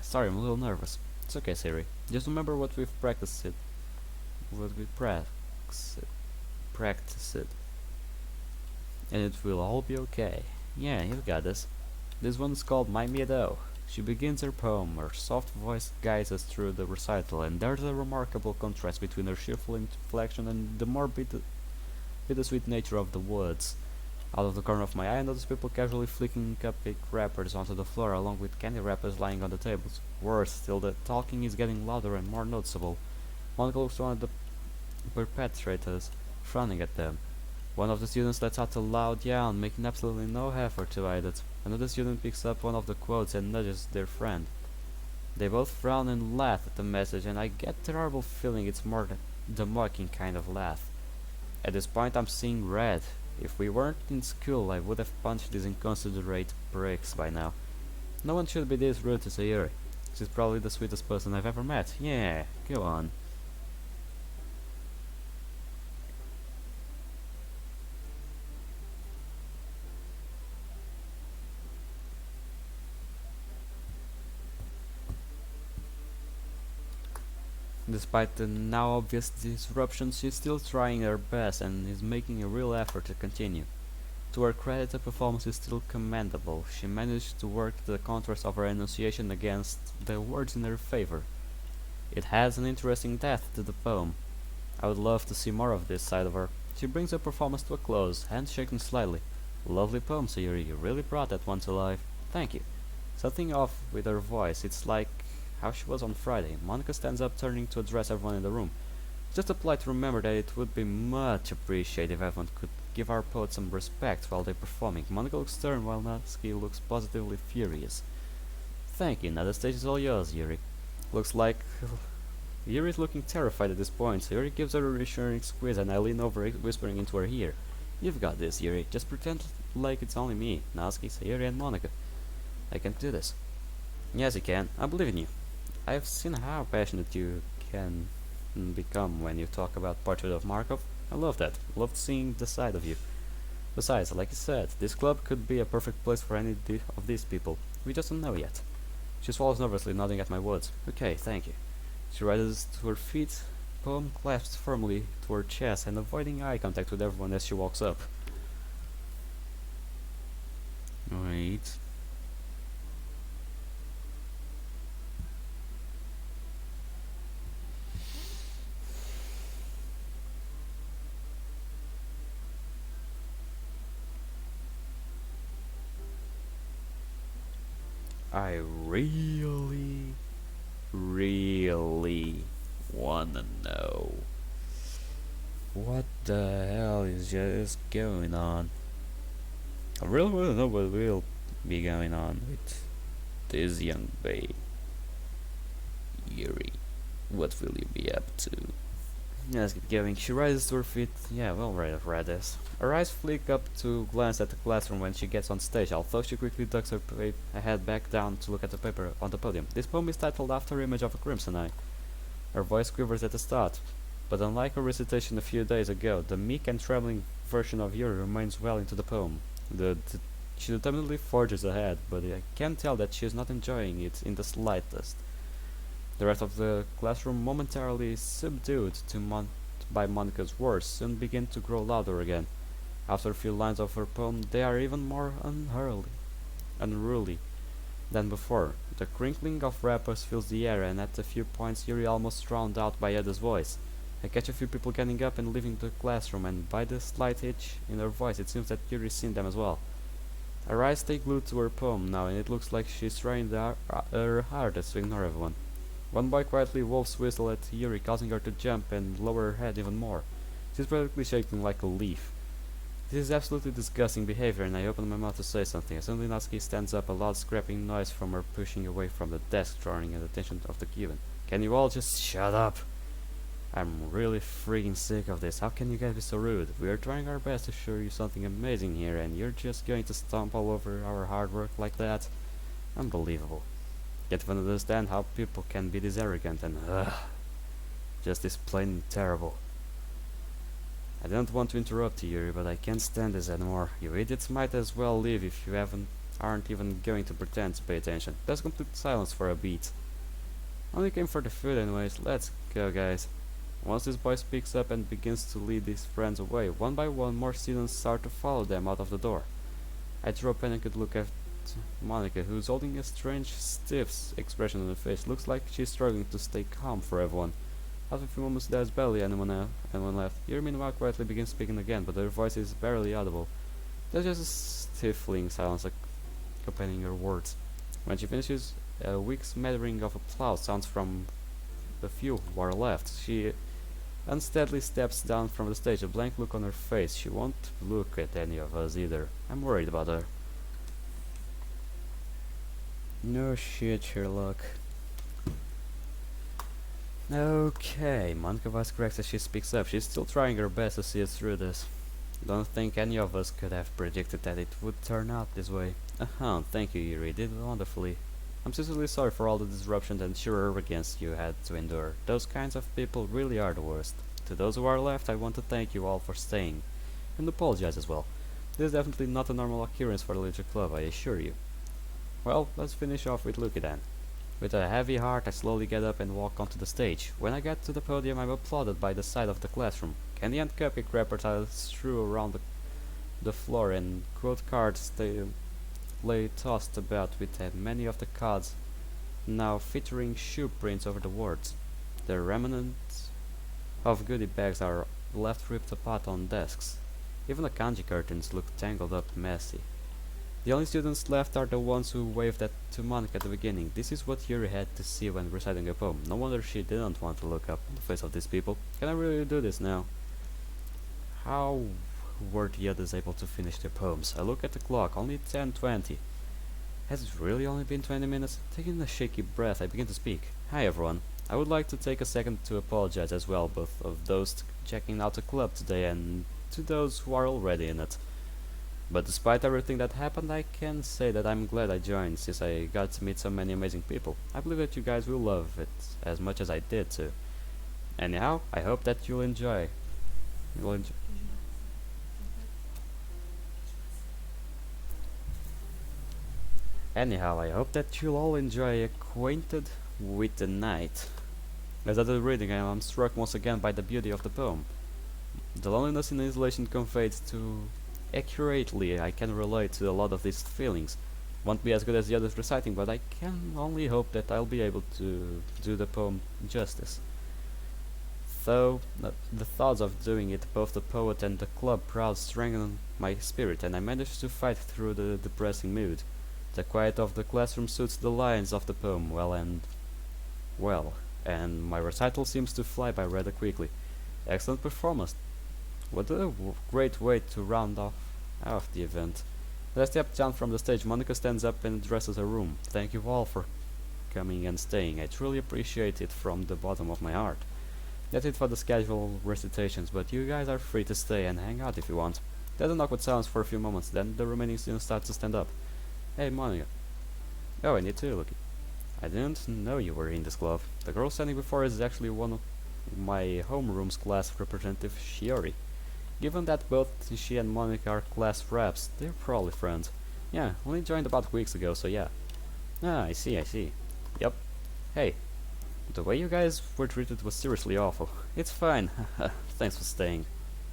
[SPEAKER 1] Sorry, I'm a little nervous. It's okay, Siri. Just remember what we've practiced it. Practice it. And it will all be okay. Yeah, you've got this. This one's called My Miedo. She begins her poem. Her soft voice guides us through the recital, and there's a remarkable contrast between her cheerful inflection and the more bittersweet nature of the words. Out of the corner of my eye, I notice people casually flicking cupcake wrappers onto the floor along with candy wrappers lying on the tables. Worse still, the talking is getting louder and more noticeable. Monica looks around at the perpetrators, frowning at them. One of the students lets out a loud yawn, making absolutely no effort to hide it. Another student picks up one of the quotes and nudges their friend. They both frown and laugh at the message, and I get the terrible feeling it's more the mocking kind of laugh. At this point I'm seeing red. If we weren't in school, I would have punched these inconsiderate pricks by now. No one should be this rude to Sayuri. She's probably the sweetest person I've ever met. Yeah, go on. Despite the now obvious disruptions, she's still trying her best and is making a real effort to continue. To her credit, the performance is still commendable. She managed to work the contrast of her enunciation against the words in her favor. It has an interesting depth to the poem. I would love to see more of this side of her. She brings her performance to a close, hands shaking slightly. Lovely poem, Sayuri. You really brought that one to life. Thank you. Something off with her voice. It's like how she was on Friday. Monica stands up, turning to address everyone in the room. Just a polite reminder that it would be much appreciated if everyone could give our poet some respect while they're performing. Monica looks stern while Natsuki looks positively furious. Thank you, now the stage is all yours, Yuri. Looks like... Yuri is looking terrified at this point, so Yuri gives her a reassuring squeeze and I lean over whispering into her ear. You've got this, Yuri. Just pretend like it's only me, Natsuki, Sayuri and Monica. I can do this. Yes, you can. I believe in you. I've seen how passionate you can become when you talk about Portrait of Markov. I love that. Loved seeing the side of you. Besides, like you said, this club could be a perfect place for any of these people. We just don't know yet. She swallows nervously, nodding at my words. Okay, thank you. She rises to her feet, palm clasped firmly to her chest and avoiding eye contact with everyone as she walks up. Wait. I really wanna know what the hell is just going on. I really wanna know what will be going on with this young babe. Yuri, what will you be up to? Yeah, let's get going. She rises to her feet. Yeah, well, right, I've read this. Her eyes flick up to glance at the classroom when she gets on stage, although she quickly ducks her head back down to look at the paper on the podium. This poem is titled After Image of a Crimson Eye. Her voice quivers at the start, but unlike her recitation a few days ago, the meek and trembling version of Yuri remains well into the poem. She determinedly forges ahead, but I can tell that she is not enjoying it in the slightest. The rest of the classroom, momentarily subdued by Monica's words, soon begin to grow louder again. After a few lines of her poem, they are even more unruly than before. The crinkling of wrappers fills the air, and at a few points Yuri almost drowned out by Ada's voice. I catch a few people getting up and leaving the classroom, and by the slight hitch in her voice it seems that Yuri's seen them as well. Her eyes stay glued to her poem now, and it looks like she's trying her hardest to ignore everyone. One boy quietly wolf's whistle at Yuri, causing her to jump and lower her head even more. She's practically shaking like a leaf. This is absolutely disgusting behavior, and I open my mouth to say something. Suddenly Natsuki stands up, a loud scraping noise from her pushing away from the desk, drawing the attention of the Cuban. Can you all just shut up? I'm really freaking sick of this. How can you guys be so rude? We are trying our best to show you something amazing here, and you're just going to stomp all over our hard work like that? Unbelievable. Can't even understand how people can be this arrogant and just this plain terrible. I don't want to interrupt you, Yuri, but I can't stand this anymore. You idiots might as well leave if you aren't even going to pretend to pay attention. There's complete silence for a beat. Only came for the food anyways. Let's go, guys. Once this boy speaks up and begins to lead his friends away, one by one more students start to follow them out of the door. I throw a panicked look at Monica, who's holding a strange, stiff expression on her face. Looks like she's struggling to stay calm for everyone. After a few moments, there's barely anyone left. Yuri meanwhile quietly begins speaking again, but her voice is barely audible. There's just a stifling silence accompanying her words. When she finishes, a weak smattering of applause sounds from the few who are left. She unsteadily steps down from the stage, a blank look on her face. She won't look at any of us either. I'm worried about her. No shit, Sherlock. Okay, Monica voice cracks as she speaks up. She's still trying her best to see us through this. Don't think any of us could have predicted that it would turn out this way. Thank you, Yuri. Did wonderfully. I'm sincerely sorry for all the disruption and sheer arrogance you had to endure. Those kinds of people really are the worst. To those who are left, I want to thank you all for staying. And apologize as well. This is definitely not a normal occurrence for the literature club, I assure you. Well, let's finish off with Lucky then. With a heavy heart, I slowly get up and walk onto the stage. When I get to the podium, I'm applauded by the side of the classroom. Candy and cupcake wrappers are strewn around the floor, and quote cards lay tossed about with many of the cards now featuring shoe prints over the words. The remnants of goodie bags are left ripped apart on desks. Even the kanji curtains look tangled up messy. The only students left are the ones who waved to Monica at the beginning. This is what Yuri had to see when reciting a poem. No wonder she didn't want to look up on the face of these people. Can I really do this now? How were the others able to finish their poems? I look at the clock, only 10:20. Has it really only been 20 minutes? Taking a shaky breath, I begin to speak. Hi everyone. I would like to take a second to apologize as well, both of those checking out the club today and to those who are already in it. But despite everything that happened, I can say that I'm glad I joined, since I got to meet so many amazing people. I believe that you guys will love it as much as I did too. Anyhow, I hope that you'll enjoy. You'll enjoy. Anyhow, I hope that you'll all enjoy Acquainted with the Night. As I do reading, I'm struck once again by the beauty of the poem. The loneliness and isolation conveyed too accurately. I can relate to a lot of these feelings. Won't be as good as the others reciting, but I can only hope that I'll be able to do the poem justice. Though the thoughts of doing it, both the poet and the club crowd strengthened my spirit, and I managed to fight through the depressing mood. The quiet of the classroom suits the lines of the poem well, and my recital seems to fly by rather quickly. Excellent performance. What a great way to round off the event. As I step down from the stage, Monica stands up and addresses her room. Thank you all for coming and staying. I truly appreciate it from the bottom of my heart. That's it for the scheduled recitations, but you guys are free to stay and hang out if you want. There's an awkward silence for a few moments, then the remaining students start to stand up. Hey, Monica. Oh, and you too, Lucky. I didn't know you were in this club. The girl standing before us is actually one of my homeroom's class representative, Shiori. Given that both she and Monica are class reps, they're probably friends. Yeah, only joined about weeks ago, so yeah. Ah, I see. Yep. Hey, the way you guys were treated was seriously awful. It's fine. Thanks for staying.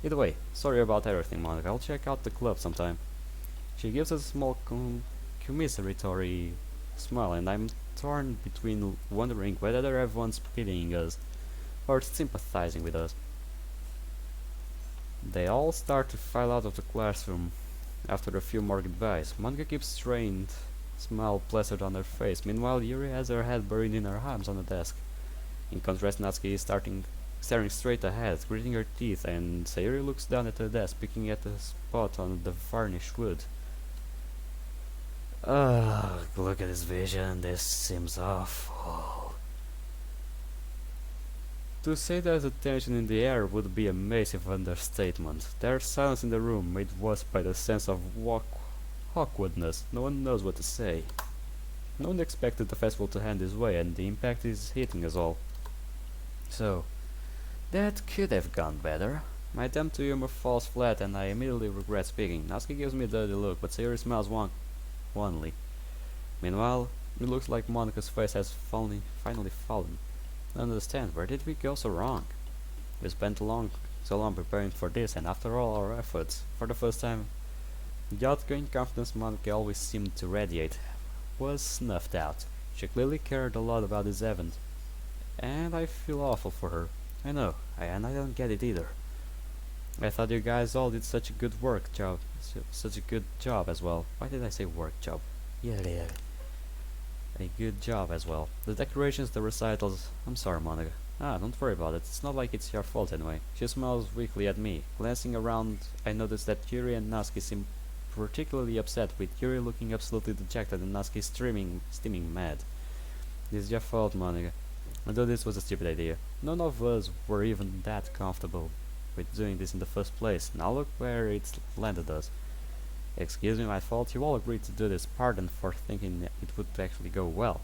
[SPEAKER 1] Either way, sorry about everything, Monica. I'll check out the club sometime. She gives us a small commiseratory smile, and I'm torn between wondering whether everyone's pitying us or sympathizing with us. They all start to file out of the classroom after a few more goodbyes. Monica keeps strained smile plastered on her face. Meanwhile, Yuri has her head buried in her arms on the desk. In contrast, Natsuki is staring straight ahead, gritting her teeth, and Sayuri looks down at the desk, picking at a spot on the varnished wood. Ugh, look at this vision. This seems awful. To say there's a tension in the air would be a massive understatement. There's silence in the room, made worse by the sense of awkwardness. No one knows what to say. No one expected the festival to end this way, and the impact is hitting us all. So, that could have gone better. My attempt to humor falls flat, and I immediately regret speaking. Natsuki gives me a dirty look, but Sayuri smiles wanly. Meanwhile, it looks like Monica's face has finally fallen. I don't understand, where did we go so wrong? We spent so long preparing for this, and after all our efforts, for the first time, the outgoing confidence Monica always seemed to radiate was snuffed out. She clearly cared a lot about this event, and I feel awful for her. I know, and I don't get it either. I thought you guys all did such a good such a good job as well. Why did I say work job? Yeah. A good job as well. The decorations, the recitals. I'm sorry, Monica. Ah, don't worry about it. It's not like it's your fault anyway. She smiles weakly at me. Glancing around, I noticed that Yuri and Natsuki seem particularly upset, with Yuri looking absolutely dejected and Natsuki steaming mad. This is your fault, Monica. I thought this was a stupid idea. None of us were even that comfortable with doing this in the first place. Now look where it's landed us. Excuse me, my fault. You all agreed to do this. Pardon for thinking it would actually go well.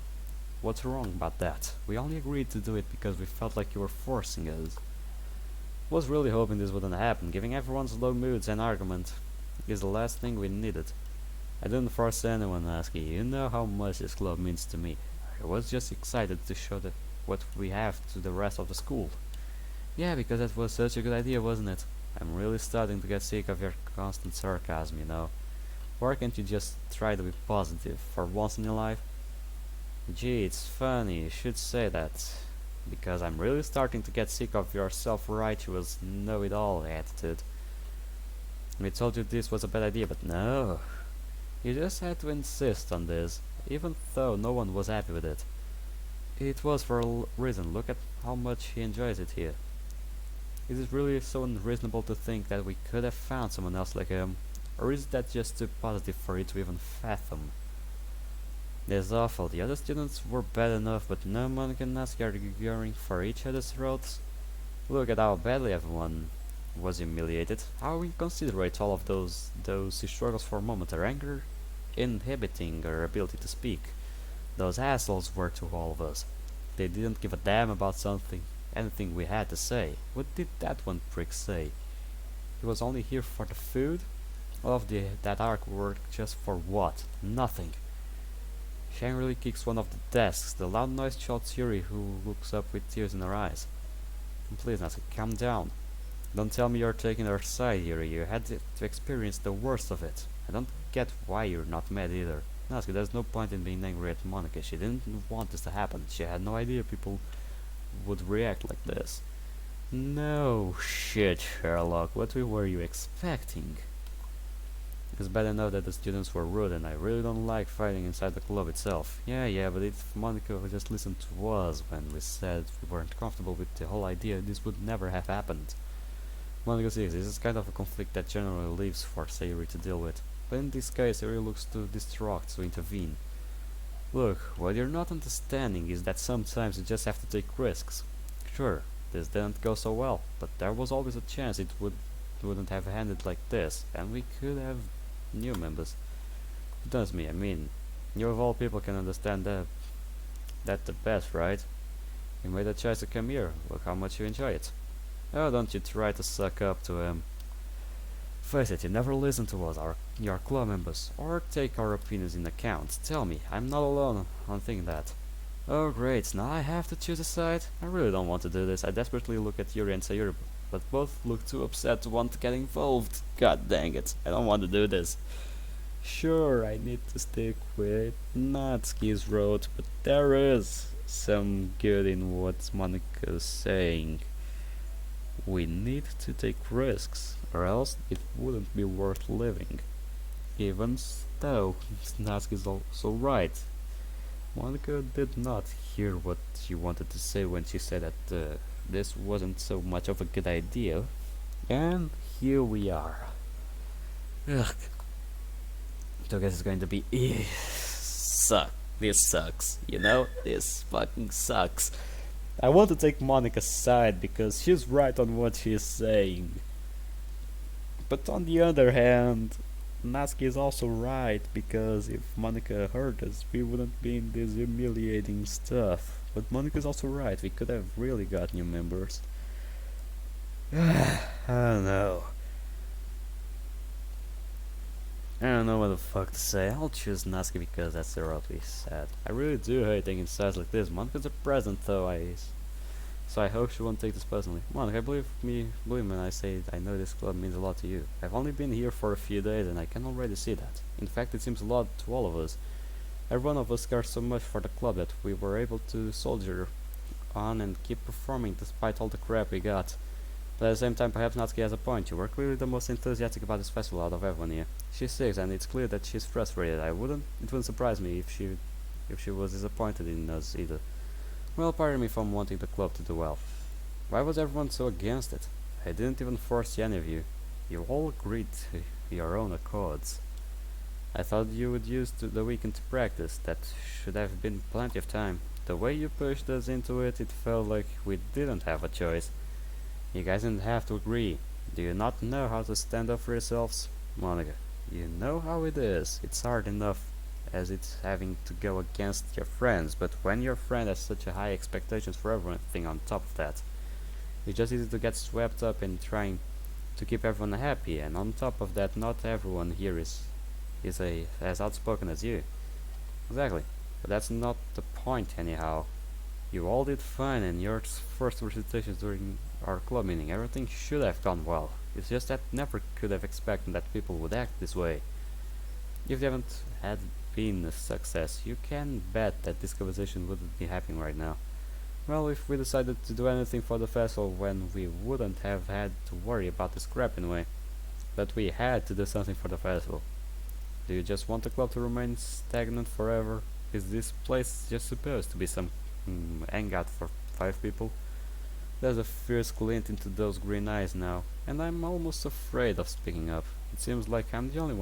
[SPEAKER 1] What's wrong about that? We only agreed to do it because we felt like you were forcing us. Was really hoping this wouldn't happen. Giving everyone's low moods an argument is the last thing we needed. I didn't force anyone, Natsuki. You know how much this club means to me. I was just excited to show what we have to the rest of the school. Yeah, because that was such a good idea, wasn't it? I'm really starting to get sick of your constant sarcasm, you know. Why can't you just try to be positive for once in your life? Gee, it's funny, you should say that. Because I'm really starting to get sick of your self-righteous, know-it-all attitude. We told you this was a bad idea, but no. You just had to insist on this, even though no one was happy with it. It was for a reason. Look at how much he enjoys it here. Is it really so unreasonable to think that we could have found someone else like him? Or is that just too positive for you to even fathom? This awful. The other students were bad enough, but no one can ask arguing for each other's throats. Look at how badly everyone was humiliated. How inconsiderate all of those struggles for momentary anger, inhibiting our ability to speak. Those assholes were to all of us. They didn't give a damn about anything we had to say. What did that one prick say? He was only here for the food? All of that hard work just for what? Nothing. She angrily kicks one of the desks. The loud noise shouts Yuri, who looks up with tears in her eyes. Please, Natsuki, calm down. Don't tell me you're taking her side, Yuri. You had to experience the worst of it. I don't get why you're not mad either. Natsuki, there's no point in being angry at Monica. She didn't want this to happen. She had no idea people would react like this. No shit, Sherlock. What were you expecting? It's bad enough that the students were rude, and I really don't like fighting inside the club itself. Yeah, but if Monica would just listen to us when we said we weren't comfortable with the whole idea, this would never have happened. Monica says this is kind of a conflict that generally leaves for Sayuri to deal with, but in this case Sayuri looks too distraught to intervene. Look, what you're not understanding is that sometimes you just have to take risks. Sure, this didn't go so well, but there was always a chance it wouldn't have ended like this, and we could have new members. Does me, I mean, you of all people can understand that the best, right? You made a choice to come here. Look how much you enjoy it. Oh, don't you try to suck up to him. Face it, you never listen to us, your club members, or take our opinions in account. Tell me, I'm not alone on thinking that. Oh great, now I have to choose a side? I really don't want to do this. I desperately look at Yuri and Sayuri, but both look too upset to want to get involved. God dang it, I don't want to do this. Sure, I need to stick with Natsuki's road, but there is some good in what Monika's saying. We need to take risks, or else it wouldn't be worth living. Even though Natsuki's also right. Monica did not hear what she wanted to say when she said that this wasn't so much of a good idea. And here we are. Ugh. So I guess it's going to be This sucks, you know? This fucking sucks. I want to take Monica's side because she's right on what she's saying. But on the other hand, Natsuki is also right, because if Monica heard us, we wouldn't be in this humiliating stuff. But Monica is also right, we could have really got new members. I don't know. I don't know what the fuck to say. I'll choose Natsuki because that's the route we said. I really do hate taking sides like this. Monica's a present though, so I hope she won't take this personally. Monica, believe me when I say I know this club means a lot to you. I've only been here for a few days and I can already see that. In fact, it seems a lot to all of us. Every one of us cares so much for the club that we were able to soldier on and keep performing despite all the crap we got. But at the same time, perhaps Natsuki has a point. You were clearly the most enthusiastic about this festival out of everyone here. She's 6 and it's clear that she's frustrated. It wouldn't surprise me if she was disappointed in us either. Well, pardon me for wanting the club to do well. Why was everyone so against it? I didn't even force any of you. You all agreed to your own accords. I thought you would use the weekend to practice. That should have been plenty of time. The way you pushed us into it, it felt like we didn't have a choice. You guys didn't have to agree. Do you not know how to stand up for yourselves? Monica, you know how it is. It's hard enough as it's having to go against your friends, but when your friend has such a high expectations for everything on top of that, it's just easy to get swept up in trying to keep everyone happy, and on top of that, not everyone here is as outspoken as you. Exactly, but that's not the point anyhow. You all did fine in your first recitations during our club meeting. Everything should have gone well. It's just that never could have expected that people would act this way. If they haven't had been a success, you can bet that this conversation wouldn't be happening right now. Well, if we decided to do anything for the festival when we wouldn't have had to worry about the scrap anyway. But we had to do something for the festival. Do you just want the club to remain stagnant forever? Is this place just supposed to be some hangout for 5 people? There's a fierce glint into those green eyes now, and I'm almost afraid of speaking up. It seems like I'm the only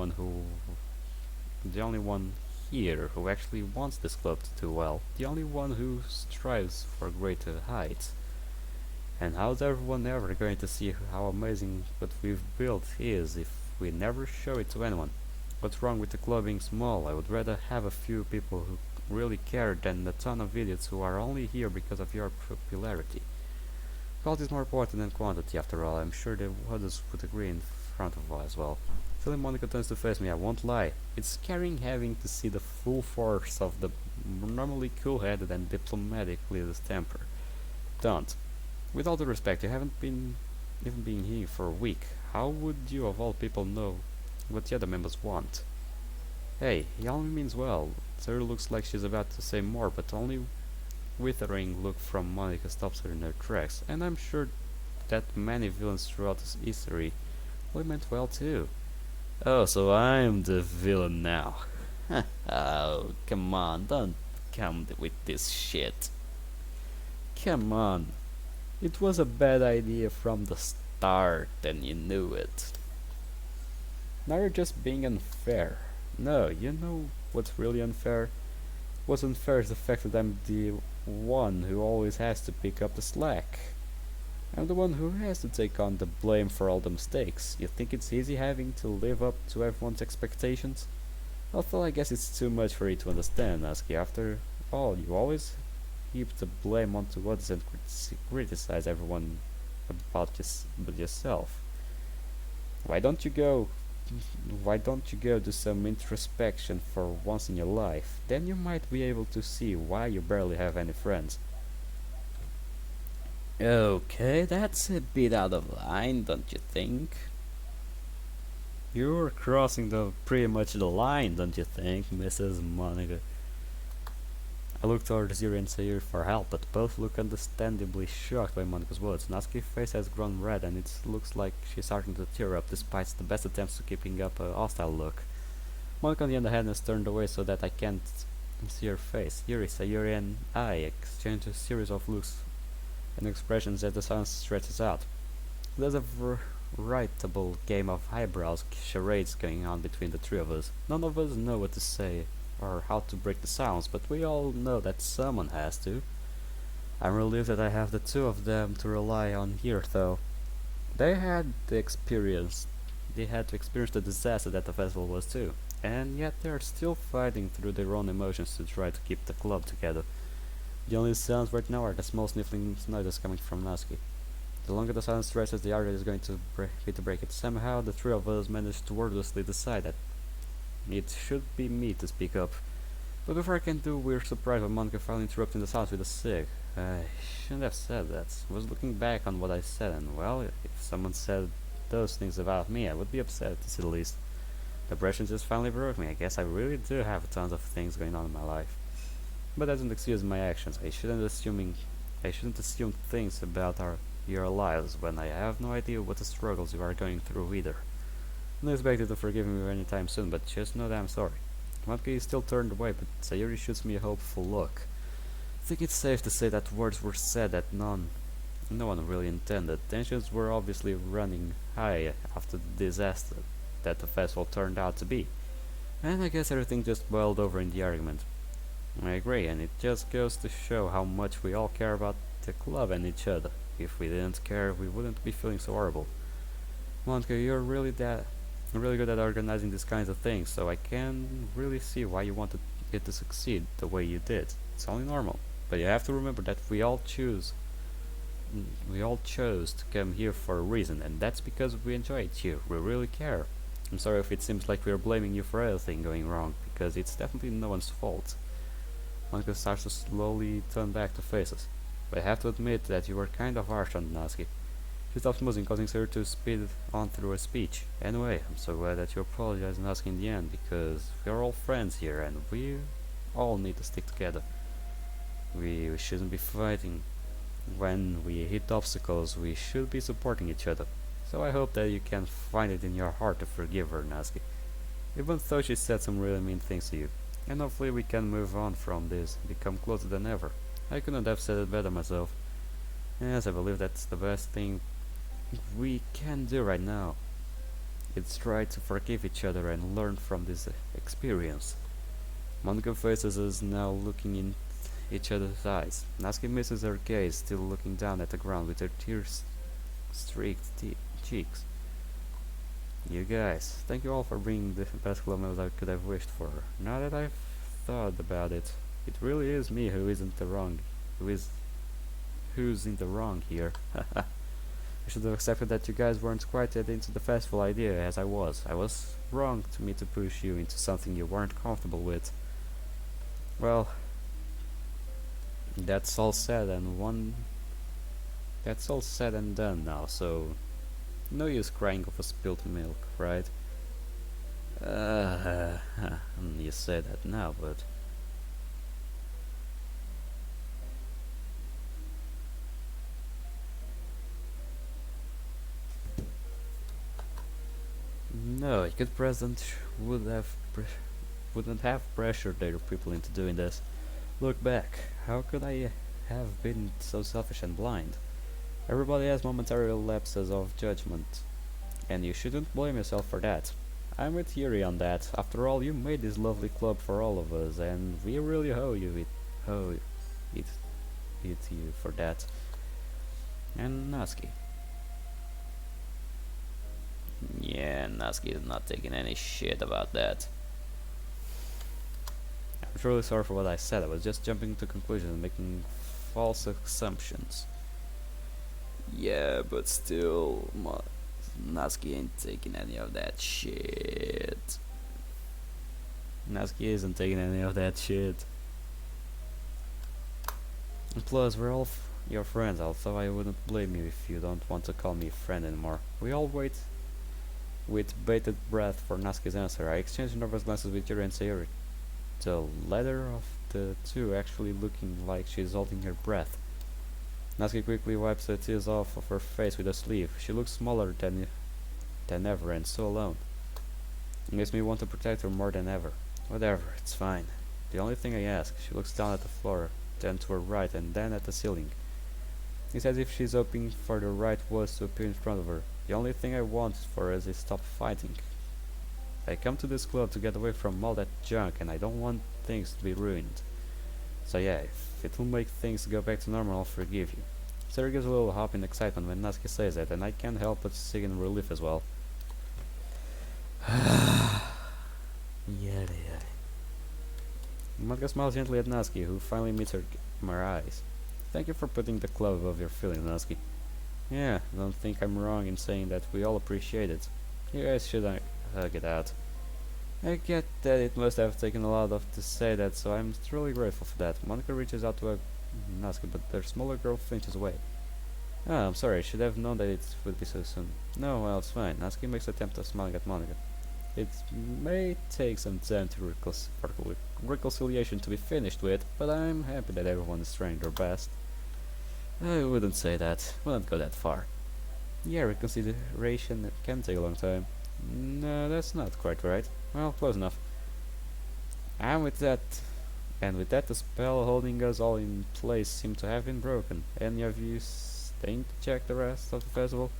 [SPEAKER 1] one here who actually wants this club to do well, the only one who strives for greater heights. And how's everyone ever going to see how amazing what we've built is if we never show it to anyone? What's wrong with the club being small? I would rather have a few people who really care than a ton of idiots who are only here because of your popularity. Quality is more important than quantity, after all. I'm sure the others would agree in front of us as well. Till Monica turns to face me, I won't lie. It's scary having to see the full force of the normally cool-headed and diplomatic leader's temper. Don't. With all due respect, you haven't been even been here for a week. How would you, of all people, know what the other members want? Hey, he only means well. Sarah looks like she's about to say more, but only withering look from Monica stops her in her tracks, and I'm sure that many villains throughout history only meant well too. Oh, so I'm the villain now. Oh, come on, don't come with this shit. Come on. It was a bad idea from the start, and you knew it. Now you're just being unfair. No, you know what's really unfair? What's unfair is the fact that I'm the one who always has to pick up the slack. I'm the one who has to take on the blame for all the mistakes. You think it's easy having to live up to everyone's expectations? Although I guess it's too much for you to understand, Aski. After all, you always heap the blame onto others and criticize everyone but yourself. Why don't you go do some introspection for once in your life? Then you might be able to see why you barely have any friends. Okay, that's a bit out of line, don't you think? You're crossing pretty much the line, don't you think, Mrs. Monica? I look towards Yuri and Sayuri for help, but both look understandably shocked by Monica's words. Natsuki's face has grown red, and it looks like she's starting to tear up, despite the best attempts to keeping up a hostile look. Monica, on the other hand, has turned away so that I can't see her face. Yuri, Sayuri, and I exchange a series of looks and expressions as the silence stretches out. There's a veritable game of eyebrows charades going on between the three of us. None of us know what to say or how to break the silence, but we all know that someone has to. I'm relieved that I have the two of them to rely on here, though. They had to experience the disaster that the festival was too, and yet they are still fighting through their own emotions to try to keep the club together. The only sounds right now are the small sniffling noises coming from Natsuki. The longer the silence stretches, the harder it is going to be to break it. Somehow, the three of us managed to wordlessly decide that it should be me to speak up. But before I can do, we're surprised by Monica finally interrupting the silence with a cig. I shouldn't have said that. I was looking back on what I said, and well, if someone said those things about me, I would be upset, to say the least. Depression just finally broke me. I guess I really do have tons of things going on in my life. But that doesn't excuse my actions. I shouldn't assume things about your lives when I have no idea what the struggles you are going through either. I'm not expected to forgive me anytime soon, but just know that I'm sorry. Monica is still turned away, but Sayuri shoots me a hopeful look. I think it's safe to say that words were said that no one really intended. Tensions were obviously running high after the disaster that the festival turned out to be. And I guess everything just boiled over in the argument. I agree, and it just goes to show how much we all care about the club and each other. If we didn't care, we wouldn't be feeling so horrible. Monica, you're really good at organizing these kinds of things, so I can really see why you wanted it to succeed the way you did. It's only normal. But you have to remember that we all chose to come here for a reason, and that's because we enjoy it here. We really care. I'm sorry if it seems like we're blaming you for everything going wrong, because it's definitely no one's fault. Monica starts to slowly turn back to faces. But I have to admit that you were kind of harsh on Natsuki. She stops moving, causing her to speed on through her speech. Anyway, I'm so glad that you apologized and asked in the end, because we're all friends here and we all need to stick together. We shouldn't be fighting. When we hit obstacles, we should be supporting each other. So I hope that you can find it in your heart to forgive her, Natsuki. Even though she said some really mean things to you. And hopefully we can move on from this and become closer than ever. I couldn't have said it better myself. Yes, I believe that's the best thing we can do right now. It's try to forgive each other and learn from this experience. Monica faces us now looking in each other's eyes. Natsuki misses her gaze, still looking down at the ground with her tears streaked cheeks. You guys, thank you all for being the best club members I could have wished for. Now that I've thought about it, it really is me who is who's in the wrong here. I should have accepted that you guys weren't quite that into the festival idea as I was. I was wrong to me to push you into something you weren't comfortable with. Well, that's all said and one that's all said and done now, so no use crying over spilled milk, right? You say that now, but no, a good president wouldn't have pressured their people into doing this. Look back, how could I have been so selfish and blind? Everybody has momentary lapses of judgment, and you shouldn't blame yourself for that. I'm with Yuri on that. After all, you made this lovely club for all of us, and we really owe it, it to you for that. And Natsuki. Yeah, Natsuki is not taking any shit about that. I'm truly sorry for what I said. I was just jumping to conclusions and making false assumptions. Yeah, but still, Natsuki ain't taking any of that shit. Natsuki isn't taking any of that shit. And plus, we're all your friends, although I wouldn't blame you if you don't want to call me friend anymore. We all wait with bated breath for Natsuki's answer. I exchanged nervous glances with Yuri and Sayuri, the latter of the two actually looking like she's holding her breath. Natsuki quickly wipes the tears off of her face with a sleeve. She looks smaller than ever and so alone. It makes me want to protect her more than ever. Whatever, it's fine. The only thing I ask, she looks down at the floor, then to her right and then at the ceiling. It's as if she's hoping for the right words to appear in front of her. The only thing I want for us is stop fighting. I come to this club to get away from all that junk and I don't want things to be ruined. So yeah, if it will make things go back to normal, I'll forgive you. Sarah gives a little hop in excitement when Natsuki says that, and I can't help but sigh in relief as well. Yada yada. Matka smiles gently at Natsuki, who finally meets her eyes. Thank you for putting the club above your feelings, Natsuki. Yeah, I don't think I'm wrong in saying that we all appreciate it. You guys should hug it out. I get that it must have taken a lot to say that, so I'm truly grateful for that. Monica reaches out to Natsuki, but their smaller girl flinches away. Ah, I'm sorry, I should have known that it would be so soon. No, well, it's fine. Natsuki makes an attempt at smiling at Monica. It may take some time to reconciliation to be finished with, but I'm happy that everyone is trying their best. I wouldn't say that. Wouldn't go that far. Yeah, reconciliation can take a long time. No, that's not quite right. Well, close enough. And with that, the spell holding us all in place seemed to have been broken. Any of you staying to check the rest of the festival?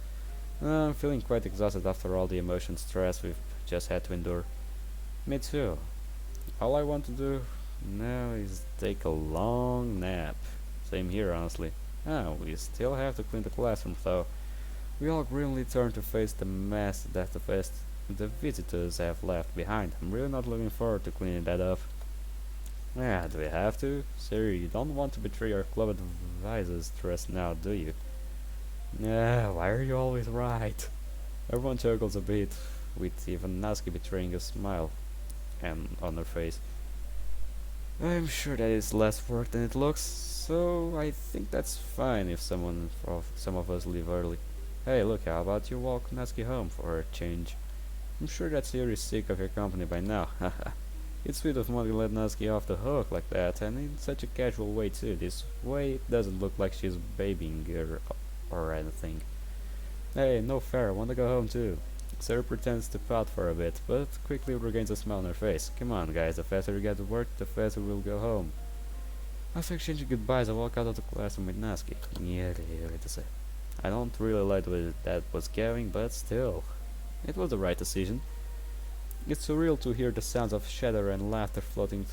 [SPEAKER 1] I'm feeling quite exhausted after all the emotion stress we've just had to endure. Me too. All I want to do now is take a long nap. Same here, honestly. Ah, we still have to clean the classroom, though. We all grimly turn to face the mess that the visitors have left behind. I'm really not looking forward to cleaning that up. Yeah, do we have to? Sir, you don't want to betray your club advisor's trust now, do you? Yeah, why are you always right? Everyone chuckles a bit, with even Natsuki betraying a smile on her face. I'm sure that is less work than it looks, so I think that's fine if some of us leave early. Hey, look, how about you walk Natsuki home for a change? I'm sure that Sayuri is sick of your company by now. Haha. It's sweet of Monica to let Natsuki off the hook like that, and in such a casual way too. This way it doesn't look like she's babying her or anything. Hey, no fair, I want to go home too. Sarah pretends to pout for a bit, but quickly regains a smile on her face. Come on guys, the faster we get to work, the faster we'll go home. After exchanging goodbyes, I walk out of the classroom with Natsuki. I don't really like the way that was going, but still, it was the right decision. It's surreal to hear the sounds of chatter and laughter floating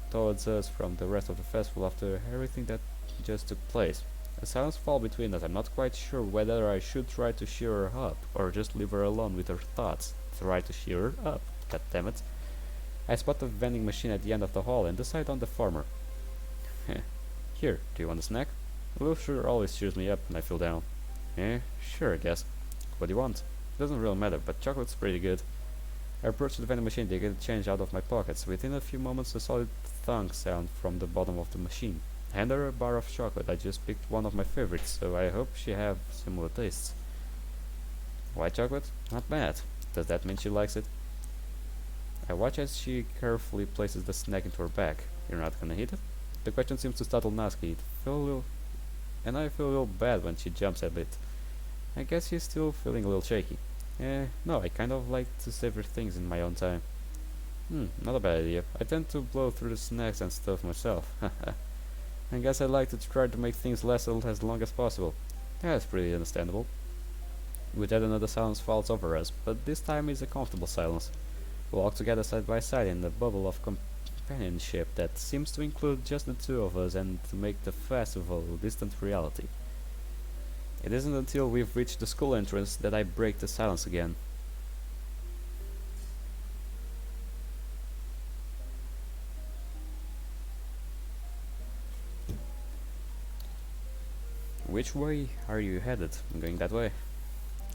[SPEAKER 1] towards us from the rest of the festival after everything that just took place. A silence falls between us. I'm not quite sure whether I should try to cheer her up or just leave her alone with her thoughts. Try to cheer her up. God damn it. I spot the vending machine at the end of the hall and decide on the former. Here, do you want a snack? A little sugar always cheers me up when I feel down. Sure, I guess. What do you want? Doesn't really matter, but chocolate's pretty good. I approach the vending machine to get change out of my pockets. Within a few moments, a solid thunk sound from the bottom of the machine. I hand her a bar of chocolate. I just picked one of my favorites, so I hope she have similar tastes. White chocolate? Not bad. Does that mean she likes it? I watch as she carefully places the snack into her bag. You're not gonna eat it? The question seems to startle Natsuki. And I feel a little bad when she jumps a bit. I guess she's still feeling a little shaky. No, I kind of like to savor things in my own time. Not a bad idea. I tend to blow through the snacks and stuff myself. I guess I like to try to make things last as long as possible. That's pretty understandable. With that, another silence falls over us, but this time it's a comfortable silence. We walk together side by side in a bubble of companionship that seems to include just the two of us and to make the festival a distant reality. It isn't until we've reached the school entrance that I break the silence again. Which way are you headed? I'm going that way.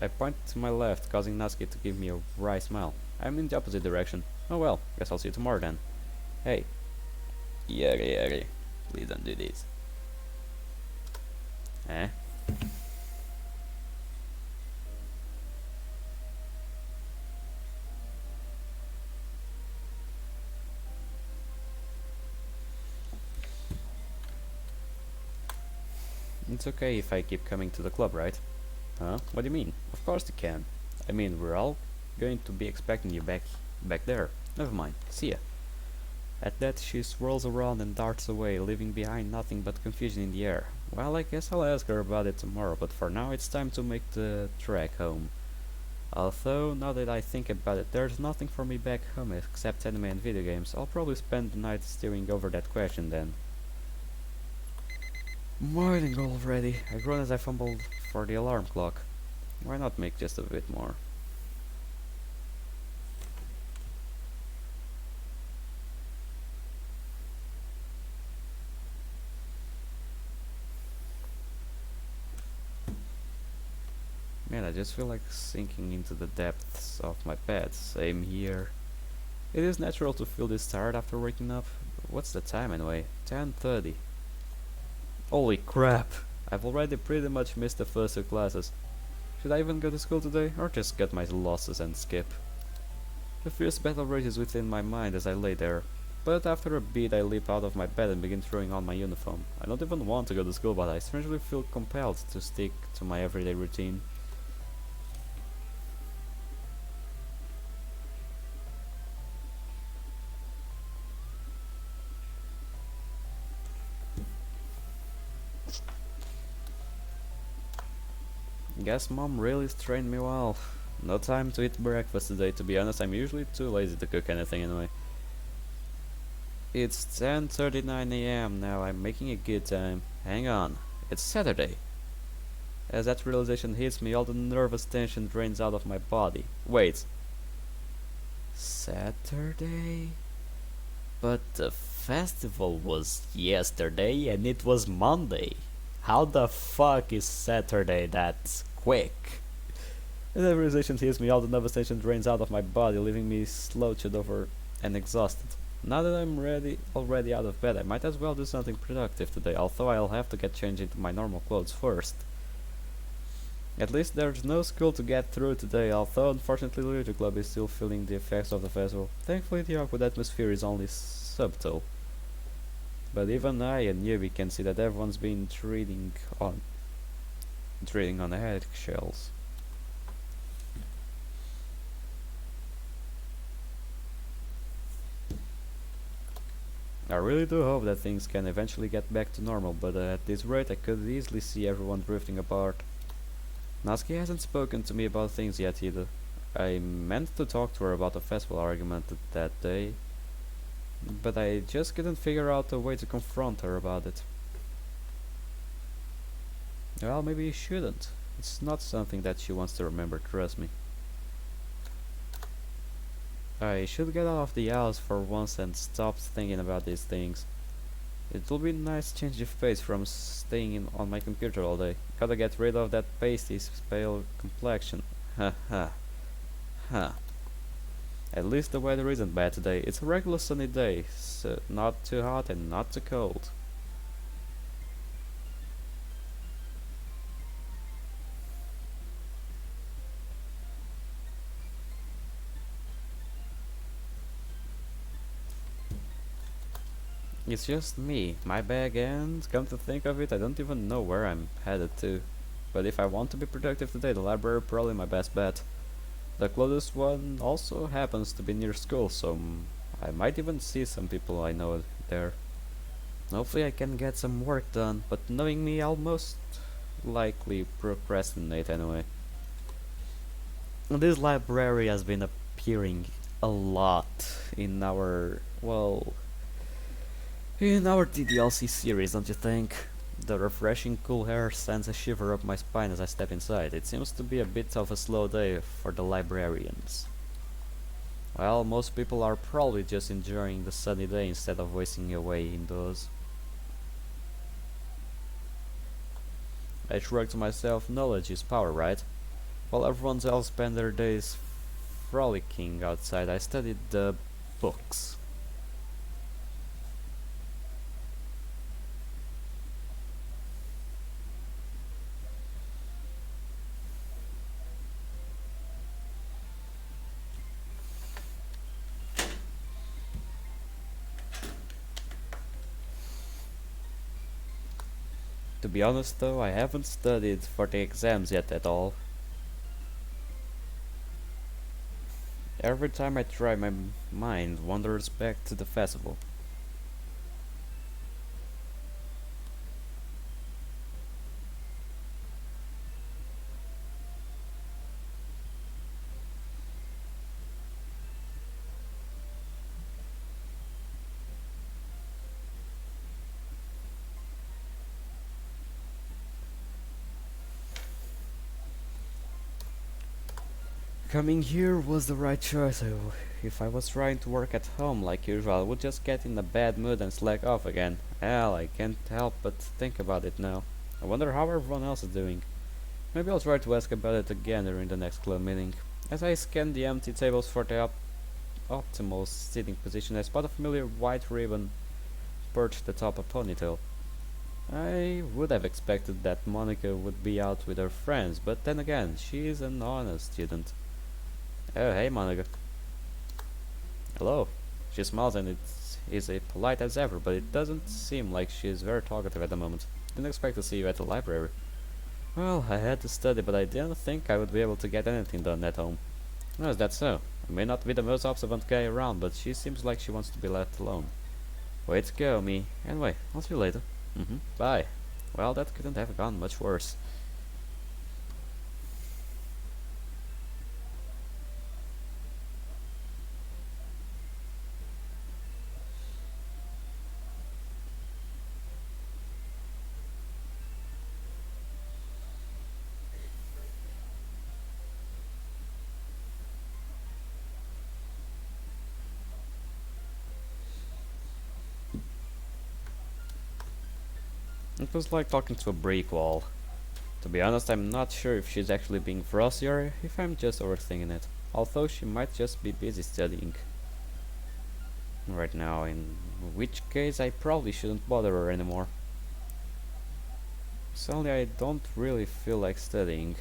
[SPEAKER 1] I point to my left, causing Natsuki to give me a wry smile. I'm in the opposite direction. Oh well, guess I'll see you tomorrow then. Hey. Yari, please don't do this. Eh? It's okay if I keep coming to the club, right? Huh? What do you mean? Of course you can. I mean, we're all going to be expecting you back there. Never mind. See ya. At that, she swirls around and darts away, leaving behind nothing but confusion in the air. Well, I guess I'll ask her about it tomorrow, but for now it's time to make the trek home. Although, now that I think about it, there's nothing for me back home except anime and video games. I'll probably spend the night steering over that question then. Morning already. I groan as I fumbled for the alarm clock. Why not make just a bit more? Man, I just feel like sinking into the depths of my bed. Same here. It is natural to feel this tired after waking up. What's the time anyway? 10:30. Holy crap! I've already pretty much missed the first two classes. Should I even go to school today, or just cut my losses and skip? A fierce battle rages within my mind as I lay there. But after a beat I leap out of my bed and begin throwing on my uniform. I don't even want to go to school, but I strangely feel compelled to stick to my everyday routine. Guess mom really trained me well. No time to eat breakfast today, to be honest. I'm usually too lazy to cook anything anyway. It's 10:39 AM now. I'm making a good time. Hang on. It's Saturday. As that realization hits me, all the nervous tension drains out of my body. Wait. Saturday? But the festival was yesterday and it was Monday. How the fuck is Saturday that quick? As the realization hits me, all the nervous tension drains out of my body, leaving me slouched over and exhausted. Now that I'm already out of bed, I might as well do something productive today, although I'll have to get changed into my normal clothes first. At least there's no school to get through today, although unfortunately Literature Club is still feeling the effects of the festival. Thankfully the awkward atmosphere is only subtle. But even I, a newbie, can see that everyone's been treading on eggshells. really do hope that things can eventually get back to normal, but at this rate I could easily see everyone drifting apart. Natsuki hasn't spoken to me about things yet either. I meant to talk to her about the festival argument that day, but I just couldn't figure out a way to confront her about it. Well, maybe you shouldn't. It's not something that she wants to remember, trust me. I should get out of the house for once and stop thinking about these things. It will be a nice change of pace from staying on my computer all day. Gotta get rid of that pasty, pale complexion. Ha ha. Ha. At least the weather isn't bad today. It's a regular sunny day, so not too hot and not too cold. It's just me, my bag, and come to think of it, I don't even know where I'm headed to. But if I want to be productive today, the library probably my best bet. The closest one also happens to be near school, so I might even see some people I know there. Hopefully I can get some work done, but knowing me, I'll most likely procrastinate anyway. This library has been appearing a lot in our, well, in our DDLC series, don't you think? The refreshing cool air sends a shiver up my spine as I step inside. It seems to be a bit of a slow day for the librarians. Well, most people are probably just enjoying the sunny day instead of wasting away indoors. I shrug to myself, knowledge is power, right? While everyone else spends their days frolicking outside, I studied the books. To be honest though, I haven't studied for the exams yet at all. Every time I try, my mind wanders back to the festival. Coming here was the right choice. If I was trying to work at home like usual, I would just get in a bad mood and slack off again. Hell, I can't help but think about it now. I wonder how everyone else is doing. Maybe I'll try to ask about it again during the next club meeting. As I scan the empty tables for the optimal sitting position, I spot a familiar white ribbon perched atop a ponytail. I would have expected that Monica would be out with her friends, but then again, she is an honest student. Oh, hey Monica. Hello. She smiles and is as polite as ever, but it doesn't seem like she is very talkative at the moment. Didn't expect to see you at the library. Well, I had to study, but I didn't think I would be able to get anything done at home. Oh, is that so? I may not be the most observant guy around, but she seems like she wants to be left alone. Way to go, me. Anyway, I'll see you later. Bye. Well, that couldn't have gone much worse. It was like talking to a brick wall. To be honest, I'm not sure if she's actually being frosty or if I'm just overthinking it. Although she might just be busy studying right now, in which case I probably shouldn't bother her anymore. Suddenly I don't really feel like studying.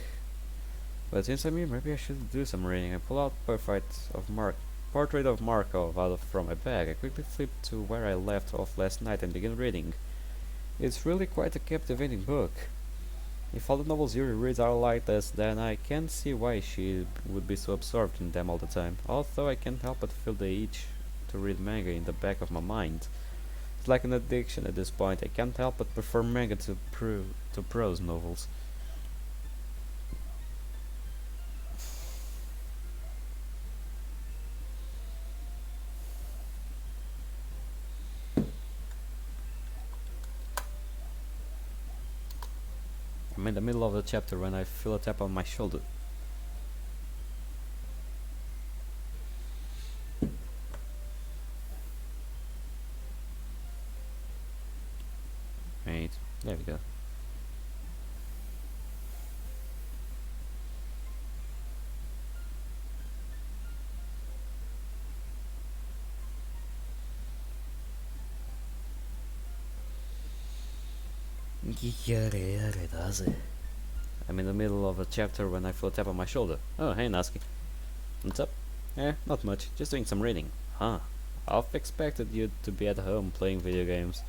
[SPEAKER 1] But since I'm here, maybe I should do some reading. I pull out Portrait of Markov from my bag. I quickly flip to where I left off last night and begin reading. It's really quite a captivating book. If all the novels Yuri reads are like this, then I can't see why she would be so absorbed in them all the time. Although I can't help but feel the itch to read manga in the back of my mind. It's like an addiction at this point. I can't help but prefer manga to prose novels. I'm in the middle of the chapter when I feel a tap on my shoulder. Right, there we go. I'm in the middle of a chapter when I feel a tap on my shoulder. Oh, hey Natsuki. What's up? Not much. Just doing some reading. Huh. I've expected you to be at home playing video games.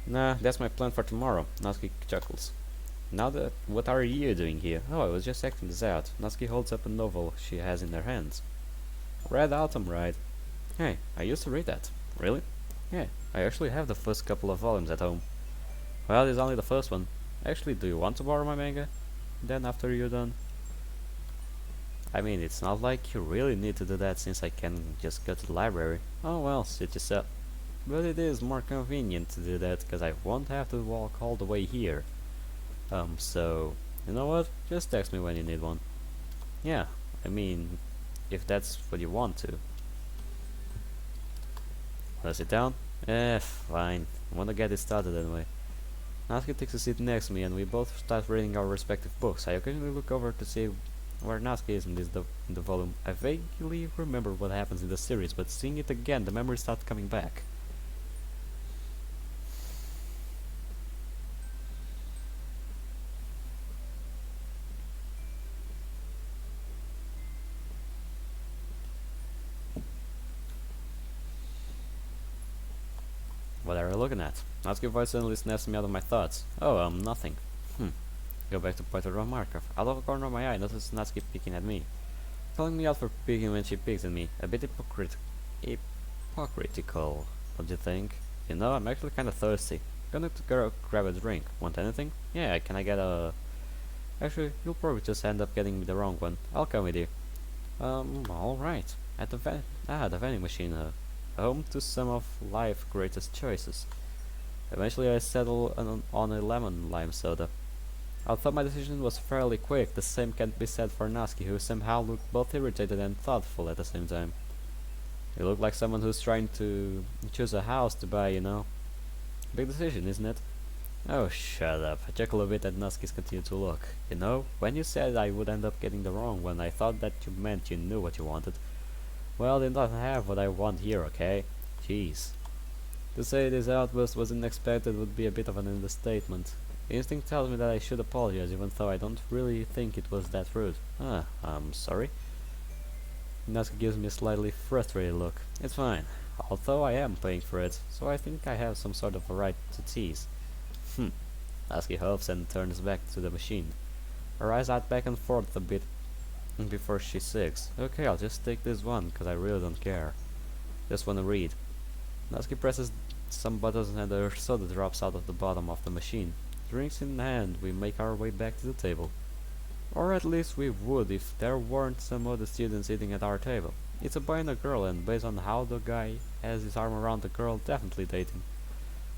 [SPEAKER 1] Nah, that's my plan for tomorrow. Natsuki chuckles. What are you doing here? Oh, I was just acting this out. Natsuki holds up a novel she has in her hands. Red Autumn, right? Hey, I used to read that. Really? Yeah, I actually have the first couple of volumes at home. Well, it's only the first one. Actually, do you want to borrow my manga? Then after you're done? I mean, it's not like you really need to do that since I can just go to the library. Oh well, suit yourself. But it is more convenient to do that because I won't have to walk all the way here. So, you know what? Just text me when you need one. Yeah, I mean, if that's what you want to. Wanna sit down? Fine. I wanna get it started anyway. Natsuki takes a seat next to me and we both start reading our respective books. I occasionally look over to see where Natsuki is in the volume. I vaguely remember what happens in the series, but seeing it again, the memories start coming back. What are you looking at? Natsuki's voice suddenly snaps me out of my thoughts. Oh, nothing. Go back to Puerto Markov. Out of the corner of my eye, notice Natsuki peeking at me. Calling me out for peeking when she peeks at me. A bit hypocritical. What do you think? You know, I'm actually kinda thirsty. Gonna go grab a drink. Want anything? Yeah, can I get a... Actually, you'll probably just end up getting me the wrong one. I'll come with you. Alright. At the vending machine, home to some of life's greatest choices. Eventually I settle on a lemon lime soda. Although my decision was fairly quick, the same can't be said for Natsuki, who somehow looked both irritated and thoughtful at the same time. You look like someone who's trying to choose a house to buy, you know. Big decision, isn't it? Oh, shut up. I chuckle a bit at Natsuki's continue to look. You know, when you said I would end up getting the wrong one, I thought that you meant you knew what you wanted. Well, they don't have what I want here, okay? Jeez. To say this outburst was unexpected would be a bit of an understatement. Instinct tells me that I should apologize, even though I don't really think it was that rude. I'm sorry. Natsuki gives me a slightly frustrated look. It's fine, although I am paying for it, so I think I have some sort of a right to tease. Natsuki huffs and turns back to the machine. Her eyes out back and forth a bit before she sigs. Okay, I'll just take this one, cause I really don't care. Just wanna read. Natsuki presses some buttons and her soda drops out of the bottom of the machine. Drinks in hand, we make our way back to the table. Or at least we would if there weren't some other students sitting at our table. It's a boy and a girl, and based on how the guy has his arm around the girl, definitely dating.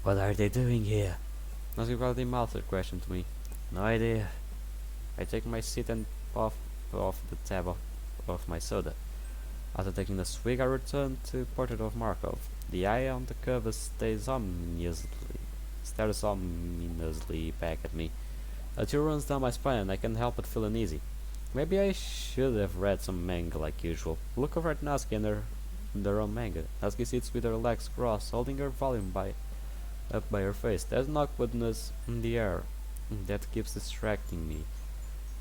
[SPEAKER 1] What are they doing here? Natsuki quietly mouths her question to me. No idea. I take my seat and puff off the tab of my soda. After taking a swig, I return to Portrait of Markov. The eye on the cover stares ominously back at me. A chill runs down my spine and I can't help but feel uneasy. Maybe I should have read some manga like usual. Look over at Natsuki and her own manga. Natsuki sits with her legs crossed, holding her volume up by her face. There's an awkwardness in the air that keeps distracting me,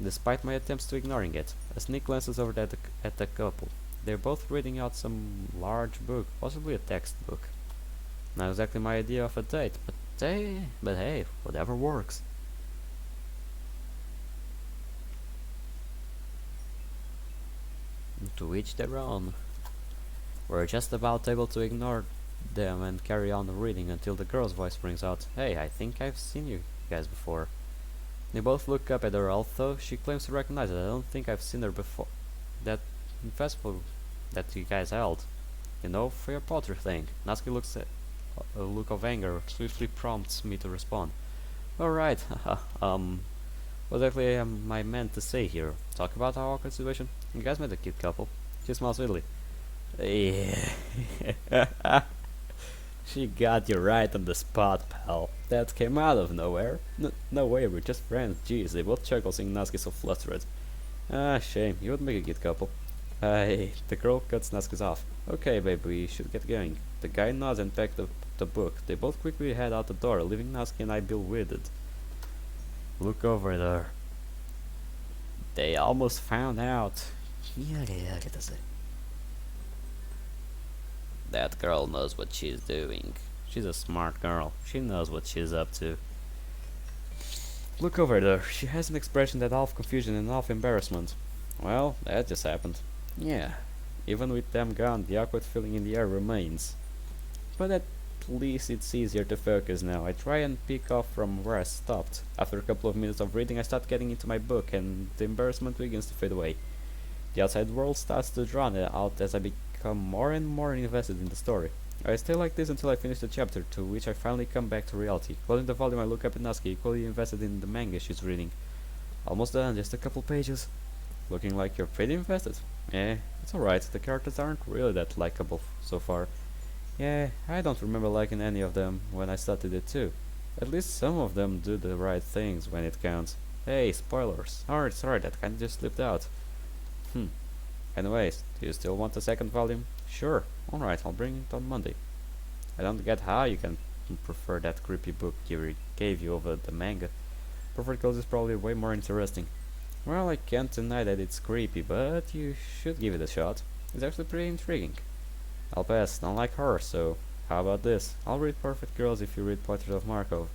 [SPEAKER 1] despite my attempts to ignoring it. A sneak glances over at the couple. They're both reading out some large book, possibly a textbook. Not exactly my idea of a date, but hey, whatever works. To each their own. We're just about able to ignore them and carry on reading until the girl's voice rings out, "Hey, I think I've seen you guys before." They both look up at her, although she claims to recognize it. I don't think I've seen her before. That festival that you guys held. You know, for your poetry thing. Natsuki looks at a look of anger swiftly prompts me to respond. Alright, what exactly am I meant to say here? Talk about our awkward situation? You guys met a cute couple. She smiles sweetly. Yeah. She got you right on the spot, pal. That came out of nowhere. No way, we're just friends. Jeez, they both chuckle seeing Natsuki so flustered. Ah, shame. You would make a good couple. Hey, the girl cuts Natsuki's off. Okay, babe, we should get going. The guy nods and packs the book. They both quickly head out the door, leaving Natsuki and I bewildered. Look over there. They almost found out. That girl knows what she's doing. She's a smart girl. She knows what she's up to. Look over there. She has an expression that half confusion and half embarrassment. Well, that just happened. Yeah. Even with them gone, the awkward feeling in the air remains. But at least it's easier to focus now. I try and pick up from where I stopped. After a couple of minutes of reading, I start getting into my book, and the embarrassment begins to fade away. The outside world starts to drown out as I become more and more invested in the story. I stay like this until I finish the chapter, to which I finally come back to reality. Closing the volume, I look up at Natsuki, equally invested in the manga she's reading. Almost done, just a couple pages. Looking like you're pretty invested. Eh, it's alright, the characters aren't really that likable so far. Yeah, I don't remember liking any of them when I started it too. At least some of them do the right things when it counts. Hey, spoilers. Alright, sorry, that kinda just slipped out. Anyways, do you still want the second volume? Sure. Alright, I'll bring it on Monday. I don't get how you can prefer that creepy book Kiri gave you over the manga. Perfect Close is probably way more interesting. Well, I can't deny that it's creepy, but you should give it a shot. It's actually pretty intriguing. I'll pass, don't like horror, so how about this? I'll read Perfect Girls if you read Portrait of Markov.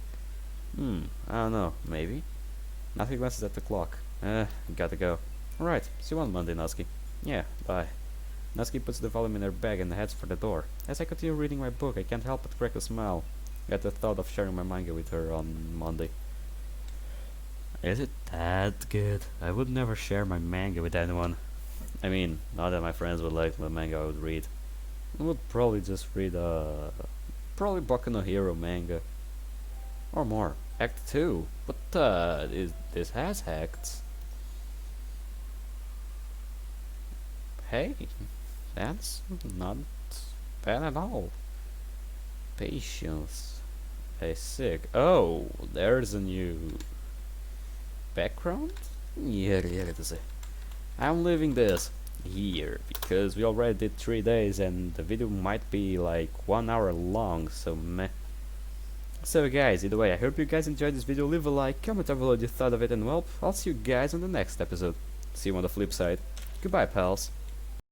[SPEAKER 1] I don't know, maybe? Natsuki glances at the clock. Gotta go. Alright, see you on Monday, Natsuki. Yeah, bye. Natsuki puts the volume in her bag and heads for the door. As I continue reading my book, I can't help but crack a smile at the thought of sharing my manga with her on Monday. Is it that good? I would never share my manga with anyone. I mean, not that my friends would like the manga I would read. I would probably just read probably Boku no Hero manga. Or more. Act 2. But this has acts. Hey, that's not bad at all. Patience. Hey, sick. Oh, there's a new background? Yeah, I'm leaving this here because we already did 3 days and the video might be like 1 hour long, so meh. So guys, either way, I hope you guys enjoyed this video. Leave a like, comment down below what you thought of it, and well, I'll see you guys on the next episode. See you on the flip side. Goodbye, pals.